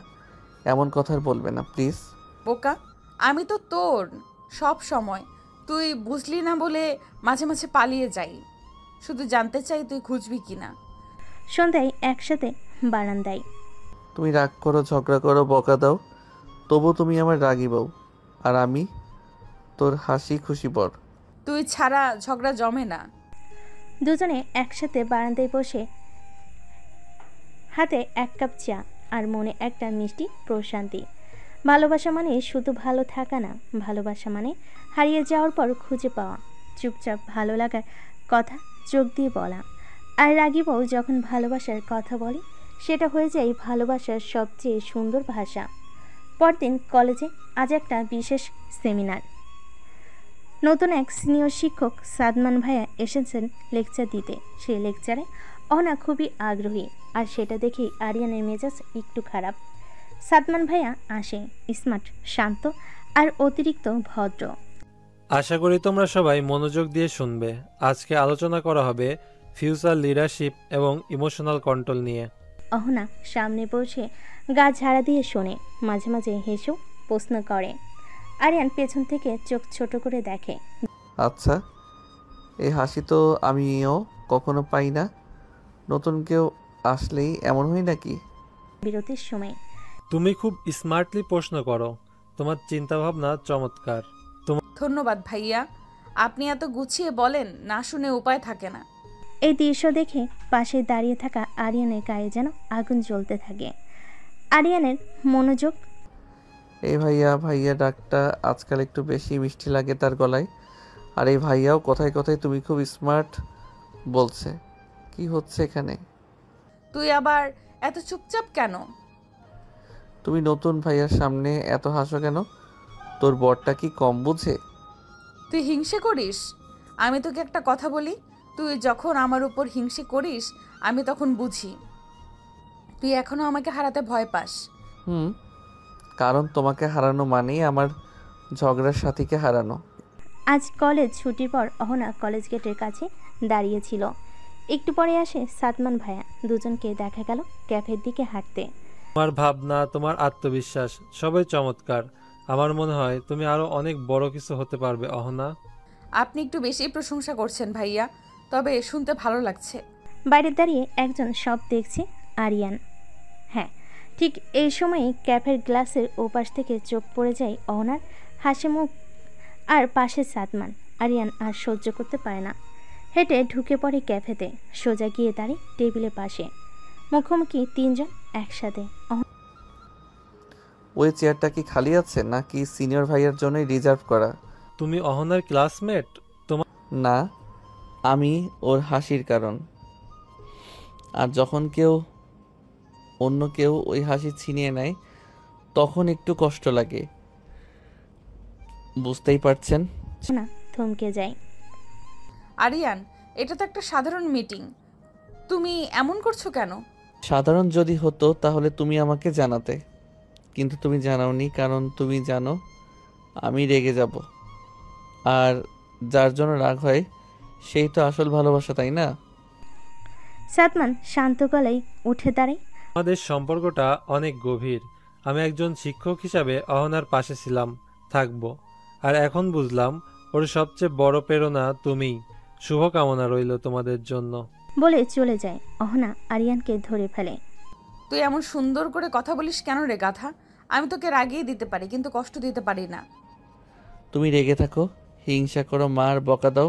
এমন কথা বলবে না প্লিজ। বোকা, আমি তো তোর সব সময়, তুই বুঝলি না বলে মাঝে মাঝে পালিয়ে যাই। শুধু জানতে চাই তুই খুঁজবি কিনা। সন্ধ্যায় একসাথে বারান্দায়। তুমি রাগ করো, ঝগড়া করো, বকা দাও, তবু তুমি আমার রাগী বউ, আর আমি তোর হাসি খুশি বর। তুই ছাড়া ঝগড়া জমে না। দুজনে একসাথে বারান্দায় বসে, হাতে এক কাপ চা আর মনে একটা মিষ্টি প্রশান্তি। ভালোবাসা মানে শুধু ভালো থাকা না, ভালোবাসা মানে হারিয়ে যাওয়ার পর খুঁজে পাওয়া, চুপচাপ ভালো লাগার কথা চোখ দিয়ে বলা। আর রাগী বউ যখন ভালোবাসার কথা বলে, সেটা হয়ে যায় ভালোবাসার সবচেয়ে সুন্দর ভাষা। পরদিন কলেজে আজ একটা বিশেষ সেমিনার। নতুন এক সিনিয়র শিক্ষক সাদমান ভাইয়া এসেছেন লেকচার দিতে। সেই লেকচারে অহনা খুবই আগ্রহী, আর সেটা দেখেই আরিয়ানের মেজাজ একটু খারাপ। সাদমান ভাইয়া আসে, স্মার্ট, শান্ত আর অতিরিক্ত ভদ্র। আশা করি তোমরা সবাই মনোযোগ দিয়ে শুনবে। আজকে আলোচনা করা হবে ফিউচার লিডারশিপ এবং ইমোশনাল কন্ট্রোল নিয়ে। অহনা সামনে বসে গা ঝাড়া দিয়ে শোনে, মাঝে মাঝে হেসেও প্রশ্ন করে। আরিয়ান পেছন থেকে চোখ ছোট করে দেখে। আচ্ছা, এই হাসি তো আমিও কখনো পাই না। নতুন কেউ আসলেই এমন হয় নাকি? বিরতির সময় তুমি খুব স্মার্টলি প্রশ্ন করো, তোমার চিন্তাভাবনা চমৎকার। ধন্যবাদ ভাইয়া, আপনি এত গুছিয়ে বলেন, না শুনে উপায় থাকে না। এই দৃশ্য দেখে পাশে দাঁড়িয়ে থাকা আরিয়ানের গায়ে যেন আগুন জ্বলতে থাকে। আরিয়ানের মনোযোগ। এই ভাইয়া ভাইয়া ডাকটা আজকাল একটু বেশি মিষ্টি লাগে তার গলায়। আর এই ভাইয়াও কথায় কথায় তুমি খুব স্মার্ট বলছে। কি হচ্ছে এখানে? তুই আবার এত চুপচাপ কেন? তুমি নতুন ভাইয়ার সামনে এত হাসো কেন? তোর বরটা কি কম বুঝে? তুই হিংসে করিস? আমি তোকে একটা কথা বলি, তুই যখন আমার উপর হিংসে করিস আমি তখন বুঝি তুই এখনো আমাকে হারাতে ভয় পাস। কারণ তোমাকে হারানো মানেই আমার ঝগড়ার সাথীকে হারানো। আজ কলেজ ছুটির পর অহনা কলেজ গেটের কাছে দাঁড়িয়েছিল। একটু পরে আসে সাদমান ভাইয়া। দুজনকে দেখা গেল ক্যাফের দিকে হাঁটতে। তোমার ভাবনা, তোমার আত্মবিশ্বাস সবই চমৎকার। আমার মনে হয় তুমি আরো অনেক বড় কিছু হতে পারবে অহনা। আপনি একটু বেশি প্রশংসা করছেন ভাইয়া, তবে শুনতে ভালো লাগছে। বাইরে দাঁড়িয়ে একজন সব দেখছে, আরিয়ান। হ্যাঁ, ঠিক এই সময়ে ক্যাফের গ্লাসের ওপাশ থেকে চোখ পড়ে যায় অহনার হাসি মুখ আর পাশে সাদমান। আরিয়ান আর সহ্য করতে পারে না, হেঁটে ঢুকে পড়ে ক্যাফেতে। সোজা গিয়ে দাঁড়িয়ে টেবিলের পাশে, মুখোমুখি তিনজন একসাথে। ওই চেয়ারটা কি খালি আছে নাকি সিনিয়র ভাইয়ের জন্যই রিজার্ভ করা? তুমি অহনার ক্লাসমেট? তোমার না, আমি ওর হাসির কারণ। আর যখন অন্য কেউ ওই হাসি ছিনিয়ে নেয় তখন একটু কষ্ট লাগে, বুঝতেই পারছেন। না, থমকে যায়। আরিয়ান, এটা তো একটা সাধারণ মিটিং, তুমি এমন করছো কেন? সাধারণ যদি হতো তাহলে তুমি আমাকে জানাতে, কিন্তু তুমি জানাওনি। কারণ তুমি জানো আমি রেগে যাব, আর যার জন্য রাগ হয় সেই তো আসল ভালোবাসা, তাই না? সাদমান শান্ত গলায় উঠে দাঁড়ায়। আমাদের সম্পর্কটা অনেক গভীর। আমি একজন শিক্ষক হিসাবে অহনার পাশে ছিলাম, থাকবো। আর এখন বুঝলাম ওর সবচেয়ে বড় প্রেরণা তুমিই। শুভকামনা রইল তোমাদের জন্য। বলে চলে যায়। অহনা আরিয়ানকে ধরে ফেলে। তুই এমন সুন্দর করে কথা বলিস কেন রে গাধা? আমি তোকে রাগিয়ে দিতে পারি কিন্তু কষ্ট দিতে পারি না। তুমি রেগে থাকো, হিংসা করো, মার বকা দাও,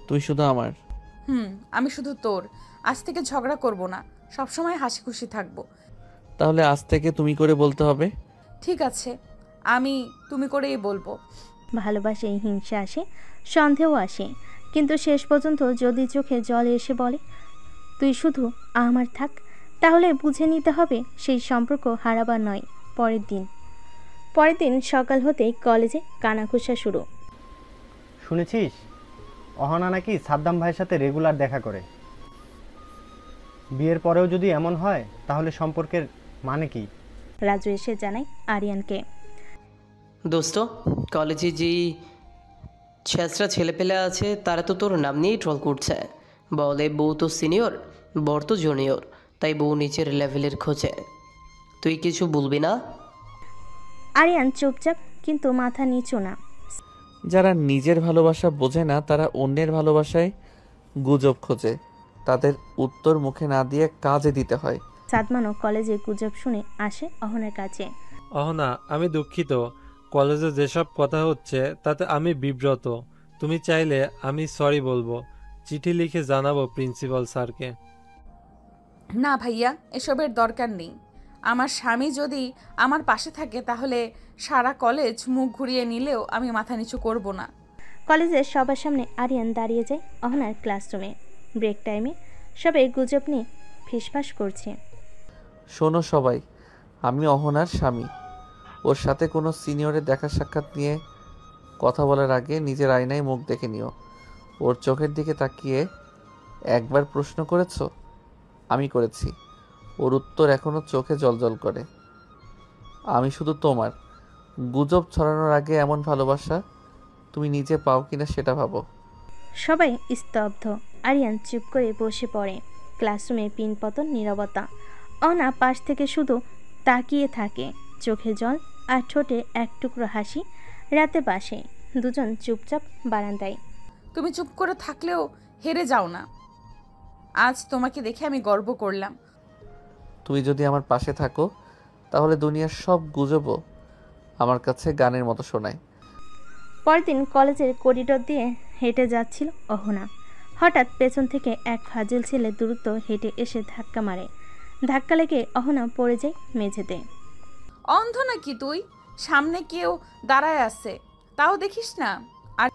তুই শুধু আমার। আমি শুধু তোর। আজ থেকে ঝগড়া করব না, সবসময় হাসি খুশি থাকবো। তাহলে আজ থেকে তুমি করে বলতে হবে। ঠিক আছে, আমি তুমি করেই বলবো। ভালোবাসায় হিংসা আসে, সন্দেহ আসে, কিন্তু শেষ পর্যন্ত যদি চোখে জল এসে বলে তুই শুধু আমার থাক, তাহলে বুঝে নিতে হবে সেই সম্পর্ক হারাবার নয়। পরের দিন সকাল হতেই কলেজে কানাঘুষা শুরু। শুনেছিস অহনা নাকি সাদ্দাম ভাইয়ের সাথে রেগুলার দেখা করে? বিয়ের পরেও যদি এমন হয় তাহলে সম্পর্কের মানে কি? রাজু এসে জানায় আরিয়ানকে। দোস্ত, কলেজে যেই ছেঁচড়া ছেলেপেলে আছে তারা তো তোর নাম নিয়েই ট্রল করছে। বলে বউ তো সিনিয়র, বর তো জুনিয়র, তাই বউ নিচের লেভেলের খোঁজে। তুই কিছু বলবি না? আরিয়ান চুপচাপ, কিন্তু মাথা নিচু না। যারা নিজের ভালোবাসা বোঝে না তারা অন্যের ভালোবাসায় গুজব খোঁজে, তাদের উত্তর মুখে না দিয়ে কাজে দিতে হয়। সাদমানও কলেজে গুজব শুনে আসে অহনার কাছে। অহনা, আমি দুঃখিত। কলেজে যেসব কথা হচ্ছে তাতে আমি বিব্রত। তুমি চাইলে আমি সরি বলবো, চিঠি লিখে জানাবো প্রিন্সিপাল স্যারকে। না ভাইয়া, এসবের দরকার নেই। আমার স্বামী যদি আমার পাশে থাকে তাহলে সারা কলেজ মুখ ঘুরিয়ে নিলেও আমি মাথা নিচু করব না। কলেজের সবার সামনে আরিয়ান দাঁড়িয়ে যায় অহনার ক্লাসরুমে। ব্রেক টাইমে সবাই গুজব নিয়ে ফিসফাস করছে। শোনো সবাই, আমি অহনার স্বামী। ওর সাথে কোনো সিনিয়রের দেখা সাক্ষাৎ নিয়ে কথা বলার আগে নিজের আয়নায় মুখ দেখে নিও। ওর চোখের দিকে তাকিয়ে একবার প্রশ্ন করেছো? আমি করেছি। ওর উত্তর এখনো চোখে জলজল করে। আমি শুধু তোমার। গুজব ছড়ানোর আগে এমন ভালোবাসা তুমি নিজে পাও কিনা সেটা ভাবো। সবাই স্তব্ধ। আরিয়ান চুপ করে বসে পড়ে। ক্লাসরুমে পিনপতন নীরবতা। অহনা পাশ থেকে শুধু তাকিয়ে থাকে, চোখে জল আর ঠোঁটে এক টুকরো হাসি। রাতে বাসে দুজন চুপচাপ বারান্দায়। তুমি চুপ করে থাকলেও হেরে যাও না। আজ তোমাকে দেখে আমি গর্ব করলাম। তুমি যদি আমার পাশে থাকো তাহলে দুনিয়ার সব গুজবও আমার কাছে গানের মতো শোনায়। পরদিন কলেজের করিডোর দিয়ে হেঁটে যাচ্ছিল অহনা। হঠাৎ পেছন থেকে এক ফাজিল ছেলে দ্রুত হেঁটে এসে ধাক্কা মারে। ধাক্কা লেগে অহনা পড়ে যায় মেঝেতে। অন্ধ নাকি তুই? সামনে কেউ দাঁড়ায় আছে, তাও দেখিস না? আর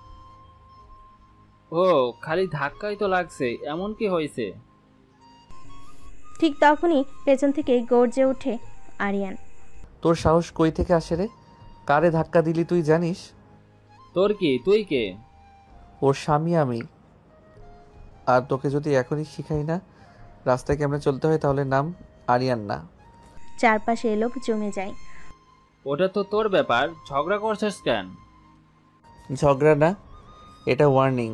ও খালি ধাক্কাই তো লাগছে, এমন কি হয়েছে? ঠিক তখনই পেছন থেকে গর্জে ওঠে আরিয়ান। তোর সাহস কই থেকে আসে রে? কারে ধাক্কা দিলি তুই জানিস? তোর কি? তুই কে? ওর স্বামী আমি। আর তোকে যদি এখনই শিখাই না রাস্তায় কেমনে চলতে হয় তাহলে নাম আরিয়ান না। চারপাশে লোক জমে যায়। ওটা তো তোর ব্যাপার, ঝগড়া করছিস কেন? ঝগড়া না, এটা ওয়ার্নিং।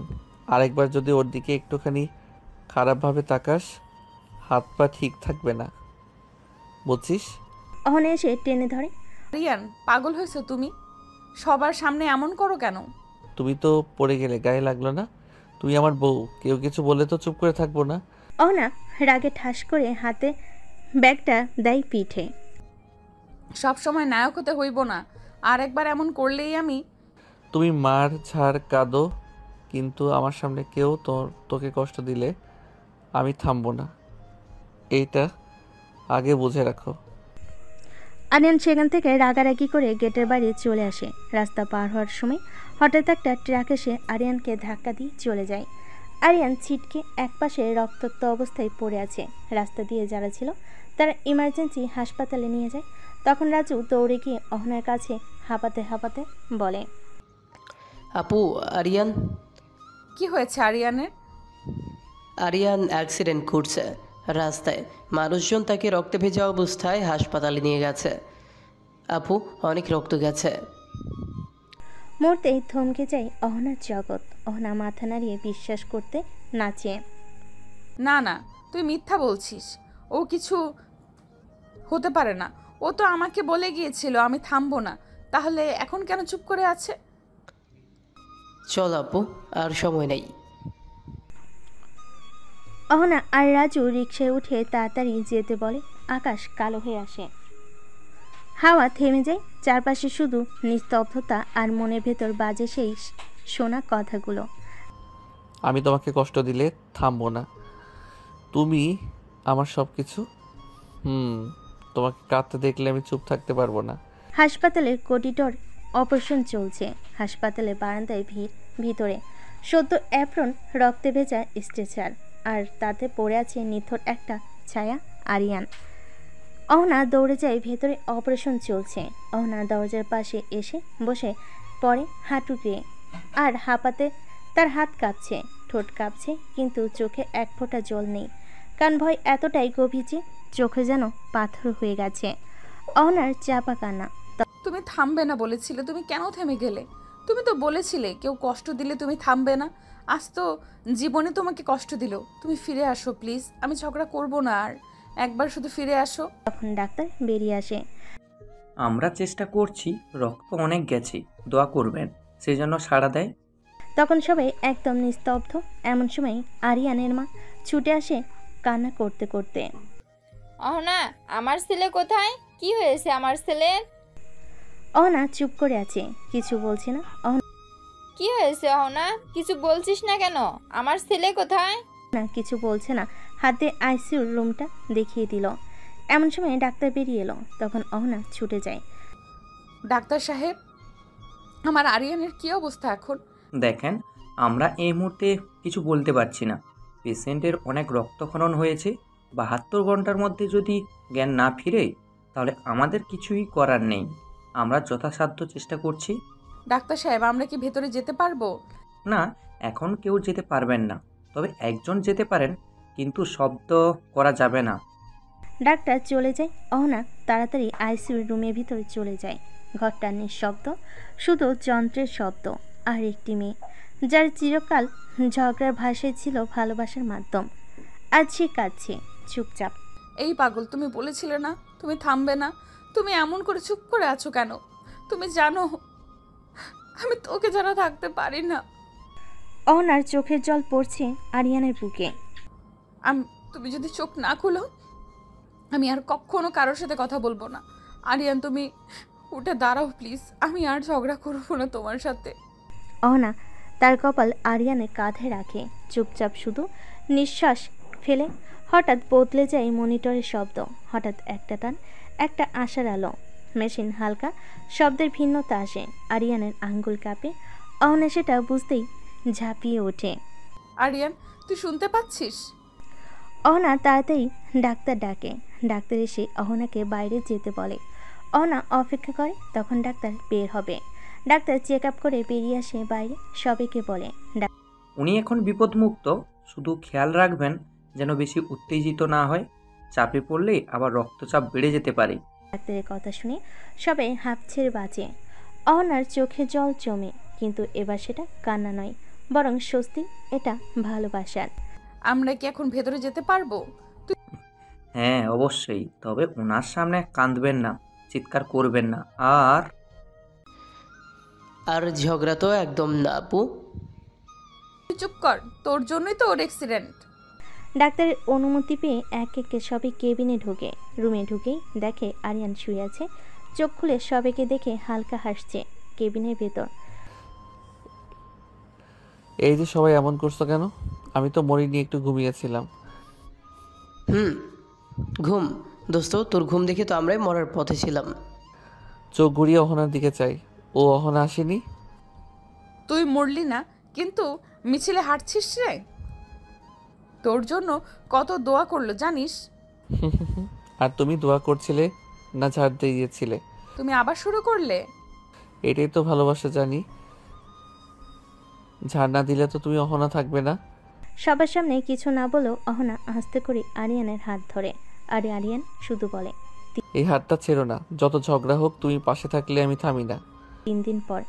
আরেকবার যদি ওর দিকে একটুখানি খারাপভাবে তাকাস হাত পা ঠিক থাকবে না, বুঝছিস? অহনা এসে টেনে ধরে। আরিয়ান, পাগল হয়েছো তুমি? সবার সামনে এমন করো কেন? তুমি তো পড়ে গেলে, গায়ে লাগলো না? তুমি আমার বউ, কেউ কিছু বলে তো চুপ করে থাকবো না। অহনা রাগে ঠাস করে হাতে ব্যাগটা দেয় পিঠে। সব সময় নায়ক হতে হইব না, আর একবার এমন করলেই আমি। তুমি মার ঝাড় কাঁদো, কিন্তু আমার সামনে কেউ তোকে কষ্ট দিলে আমি থামবো না, এইটা আগে বুঝে রাখো। আরিয়ান সেখান থেকে রাগারাগি করে গেটের বাইরে চলে আসে। রাস্তা পার হওয়ার সময় হঠাৎ একটা ট্রাক এসে আরিয়ানকে ধাক্কা দিয়ে চলে যায়। আরিয়ান ছিটকে একপাশে রক্তাক্ত অবস্থায় পড়ে আছে। রাস্তা দিয়ে যারা ছিল তারা ইমার্জেন্সি হাসপাতালে নিয়ে যায়। তখন রাজু দৌড়ে গিয়ে অহনার কাছে হাঁপাতে হাঁপাতে বলে, আপু, আরিয়ান। কি হয়েছে আরিয়ানের? আরিয়ান অ্যাক্সিডেন্ট করছে রাস্তায়। মানুষজন তাকে রক্তে ভেজা অবস্থায় হাসপাতালে নিয়ে গেছে। আপু, অনেক রক্ত গেছে। মুহূর্তেই থমকে যায় অহনার জগৎ। অহনা মাথা নাড়িয়ে বিশ্বাস করতে নাচে। না না, তুই মিথ্যা বলছিস। ও কিছু হতে পারে না। ও তো আমাকে বলে গিয়েছিল আমি থামবো না, তাহলে এখন কেন চুপ করে আছে? চল আপু, আর সময় নেই। অহনা আর রাজু রিকশায় উঠে তাড়াতাড়ি যেতে বলে। আকাশ কালো হয়ে আসে, হাওয়া থেমে যায়। চারপাশে শুধু নিস্তব্ধতা, আর মনের ভেতর বাজে সেই শোনা কথাগুলো। আমি তোমাকে কষ্ট দিলে থামবো না, তুমি আমার সব কিছু। তোমাকে কাঁদতে দেখলে আমি চুপ থাকতে পারবো না। হাসপাতালের করিডোর অপারেশন চলছে। হাসপাতালের বারান্দায় ভিড়। ভিতরে সদ্য অ্যাপ্রন, রক্তে ভেজা স্ট্রেচার, আর তাতে পড়ে আছে নিথর একটা ছায়া আরিয়ান। অহনা দৌড়ে যায় ভেতরে। অপারেশন চলছে। অহনা দরজার পাশে এসে বসে পড়ে হাঁটু গিয়ে, আর হাঁপাতে তার হাত কাঁপছে, ঠোঁট কাঁপছে, কিন্তু চোখে এক ফোঁটা জল নেই। কান ভয় এতটাই গভীর যে চোখে যেন পাথর হয়ে গেছে। অহনার চাপা কান্না। তুমি থামবে না বলেছিলে, তুমি কেন থেমে গেলে? তুমি তো বলেছিলে কেউ কষ্ট দিলে তুমি থামবে না। আজ তো জীবনে তোমাকে কষ্ট দিল। তুমি ফিরে আসো প্লিজ, আমি ঝগড়া করব না আর। একবার শুধু ফিরে আসো। তখন ডাক্তার বেরিয়ে আসে। আমরা চেষ্টা করছি, রক্ত অনেক গেছে, দোয়া করবেন, সেই জন্য সাড়া দেয়। তখন সবাই একদম নিস্তব্ধ। এমন সময় আরিয়ানের মা ছুটে আসে কান্না করতে করতে। অহনা, আমার ছেলে কোথায়? কি হয়েছে আমার ছেলের? অহনা চুপ করে আছে, কিছু বলছে না। কি হয়েছে অহনা? কিছু বলছিস না কেন? আমার ছেলে কোথায়? না, কিছু বলছে না। হাতে আইসিইউর রুমটা দেখিয়ে দিল। এমন সময় ডাক্তার বেরিয়ে এলো। তখন অহনা ছুটে যায়। ডাক্তার সাহেব, আমার আরিয়ানের কি অবস্থা এখন? দেখেন, আমরা এই মুহূর্তে কিছু বলতে পারছি না। পেশেন্টের অনেক রক্তক্ষরণ হয়েছে। 72 ঘন্টার মধ্যে যদি জ্ঞান না ফিরে তাহলে আমাদের কিছুই করার নেই। আমরা যথাসাধ্য চেষ্টা করছি। ডাক্তার সাহেব, আমরা কি ভেতরে যেতে পারবো? না, এখন কেউ যেতে পারবেন না, তবে একজন যেতে পারেন, কিন্তু শব্দ করা যাবে না। ডাক্তার চলে যায়। অহনা তাড়াতাড়ি আইসিইউ রুমের ভিতরে চলে যায়। ঘরটা নিঃশব্দ, শুধু যন্ত্রের শব্দ। আর একটি মেয়ে, যার চিরকাল ঝগড়ার ভাষায় ছিল ভালোবাসার মাধ্যম, আজ সে কাঁদছে চুপচাপ। এই পাগল, তুমি বলেছিলে না তুমি থামবে না? তুমি এমন করে চুপ করে আছো কেন? তুমি জানো আমি তোকে ছাড়া থাকতে পারি না। অহনার চোখের জল পড়ছে আরিয়ানের বুকে। তুমি যদি চোখ না খুলো আমি আর কখনো কারোর সাথে কথা বলবো না। আরিয়ান তুমি উঠে দাঁড়াও প্লিজ, আমি আর ঝগড়া করবো না তোমার সাথে। অহনা তার কপাল আরিয়ানের কাঁধে রাখে, চুপচাপ শুধু নিঃশ্বাস ফেলে। হঠাৎ বদলে যায় মনিটরের শব্দ, হঠাৎ একটা টান, একটা আশার আলো। মেশিন হালকা শব্দের ভিন্নতা আসে, আরিয়ানের আঙ্গুল কাঁপে। অহনা সেটা বুঝতেই ঝাঁপিয়ে ওঠে। আরিয়ান তুই শুনতে পাচ্ছিস? অহনা তাড়াতাড়ি ডাক্তার ডাকে। ডাক্তার এসে অহনাকে বাইরে যেতে বলে। অহনা অপেক্ষা করে তখন ডাক্তার বের হবে। ডাক্তার চেক আপ করে বেরিয়ে আসে বাইরে, সবাইকে বলে উনি এখন বিপদমুক্ত, শুধু খেয়াল রাখবেন যেন বেশি উত্তেজিত না হয়, চাপে পড়লে আবার রক্তচাপ বেড়ে যেতে পারে। ডাক্তারের কথা শুনে সবাই হাঁপ ছেড়ে বাঁচে। অহনার চোখে জল জমে, কিন্তু এবার সেটা কান্না নয়, বরং স্বস্তি। এটা ভালোবাসার। আমরা কি এখন ভেতরে যেতে পারবো? হ্যাঁ অবশ্যই, তবে ওনার সামনে কাঁদবেন না, চিৎকার করবেন না। আর ঝগড়া তো একদম না আপু। চুপ কর, তোর জন্যই তো ওর অ্যাক্সিডেন্ট। ডাক্তারের অনুমতি পেয়ে এক একে সবাই কেবিনে ঢুকে। রুমে ঢুকেই দেখে আরিয়ান শুয়ে আছে, চোখ খুলে সবাইকে দেখে হালকা হাসছে। কেবিনের ভেতর এই যে সবাই এমন করছো কেন? আমি তো মরিনি, একটু ঘুমিয়েছিলাম। ঘুম? দোস্ত তোর ঘুম দেখে তো আমরাই মরার পথে ছিলাম। চোখ ঘুরিয়ে অহনার দিকে চাই, ও অহনা আসেনি। তুই মরলি না, কিন্তু মিছিলে হাঁটছিস রে। তোর জন্য কত দোয়া করলো জানিস? আর তুমি দোয়া করছিলে না ঝাড় দিয়েছিলে? তুমি আবার শুরু করলে। এটাই তো ভালোবাসা জানি। ঝাড় না দিলে তো তুমি অহনা থাকবে না। সবার সামনে কিছু না বলেও অহনা আস্তে করে আরিয়ানের হাত ধরে। আর আরিয়ান শুধু বলে এই হাতটা ছেড়ো না, যত ঝগড়া হোক তুমি পাশে থাকলে আমি থামি না। 3 দিন পর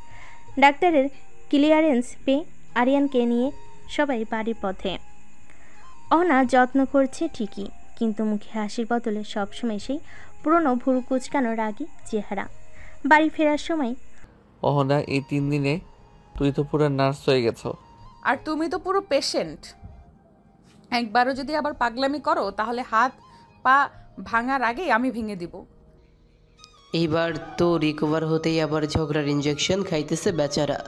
ডাক্তারের ক্লিয়ারেন্স পেয়ে আরিয়ানকে নিয়ে সবাই বাড়ির পথে। অহনা যত্ন করছে ঠিকই, কিন্তু মুখে হাসির বদলে সবসময় সেই পুরনো ভুরু কুচকানো রাগী চেহারা। বাড়ি ফেরার সময় অহনা এই 3 দিনে তুই তো পুরো নার্স হয়ে গেছো। আর তুমি তো পুরো পেশেন্ট। একবারও যদি আবার পাগলামি করো তাহলে হাত পা ভাঙার আগেই আমি ভেঙে দিব। এইবার তো রিকভার হতেই আবার ঝগড়ার ইনজেকশন খাইতেছে বেচারা।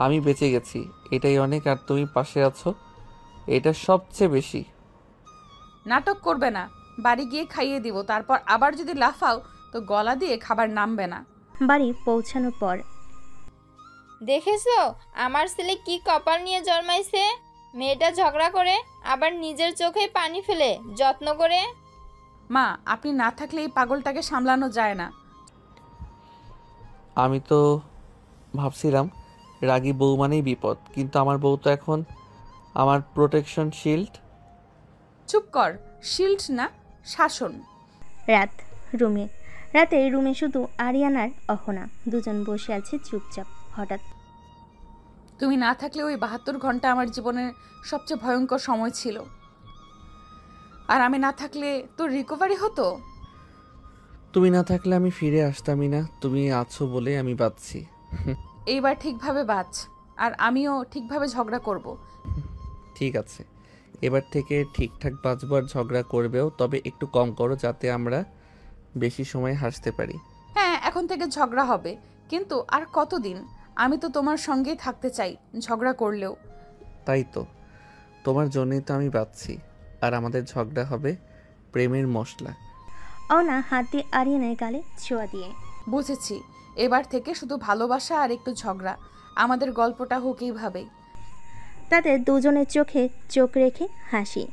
আমি বেঁচে গেছি, এটাই অনেক। আর তুমি পাশে আছো, এটা সবচেয়ে বেশি। নাটক করবে না, বাড়ি গিয়ে খাইয়ে দিব। তারপর আবার যদি লাফাও তো গলা দিয়ে খাবার নামবে না। বাড়ি পৌঁছানোর পর দেখেছো আমার ছেলে কি কপাল নিয়ে জন্মাইছে? মেয়েটা ঝগড়া করে আবার নিজের চোখে পানি ফেলে যত্ন করে। মা আপনি না থাকলে এই পাগলটাকে সামলানো যায় না। আমি তো ভাবছিলাম রাগী বউ মানেই বিপদ, কিন্তু আমার বউ তো এখন আমার প্রোটেকশন শিল্ড। চুপ কর, শিল্ড না শাসন। রাতে রুমে শুধু আরিয়ান আর অহনা, দুজন বসে আছে চুপচাপ। হঠাৎ তুমি না থাকলে ওই 72 ঘন্টা আমার জীবনের সবচেয়ে ভয়ঙ্কর সময় ছিল। আর আমি না থাকলে তোর রিকভারি হতো। তুমি না থাকলে আমি ফিরে আসতামই না। তুমি আছো বলে আমি বাঁচছি। এইবার ঠিকভাবে বাঁচ, আর আমিও ঠিকভাবে ঝগড়া করব। ঠিক আছে, এবার থেকে ঠিকঠাক বাঁচবো, আর ঝগড়া করবেও, তবে একটু কম করো যাতে আমরা বেশি সময় হাসতে পারি। হ্যাঁ এখন থেকে ঝগড়া হবে, কিন্তু আর কতদিন? আমি তো তোমার সঙ্গেই থাকতে চাই, ঝগড়া করলেও। তাই তো, তোমার জন্যই তো আমি বাঁচছি। আর আমাদের ঝগড়া হবে প্রেমের মশলা। অহনা হাত দিয়ে আরিয়ানের গালে ছোঁয়া দিয়ে বুঝেছি, এবার থেকে শুধু ভালোবাসা আর একটু ঝগড়া। আমাদের গল্পটা হোক এইভাবেই। তাদের দুজনের চোখে চোখ রেখে হাসি,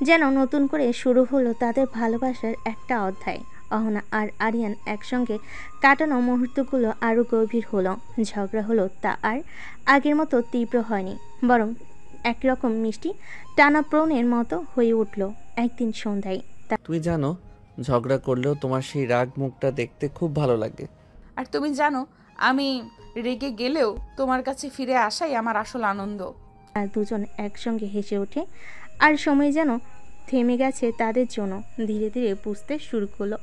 যেন নতুন করে শুরু হলো তাদের ভালোবাসার একটা অধ্যায়। অহনা আর আরিয়ান একসঙ্গে কাটানো মুহূর্তগুলো আরও গভীর হলো। ঝগড়া হলো তা আর আগের মতো তীব্র হয়নি, বরং একরকম মিষ্টি টানাপ্রণের মতো হয়ে উঠল একদিন সন্ধ্যায়। তুমি জানো, ঝগড়া করলেও তোমার সেই রাগ মুখটা দেখতে খুব ভালো লাগে। আর তুমি জানো, আমি রেগে গেলেও তোমার কাছে ফিরে আসাই আমার আসল আনন্দ। আর দুজন একসঙ্গে হেসে ওঠে, আর সময় যেন থেমে গেছে তাদের জন্য। ধীরে ধীরে বুঝতে শুরু করলো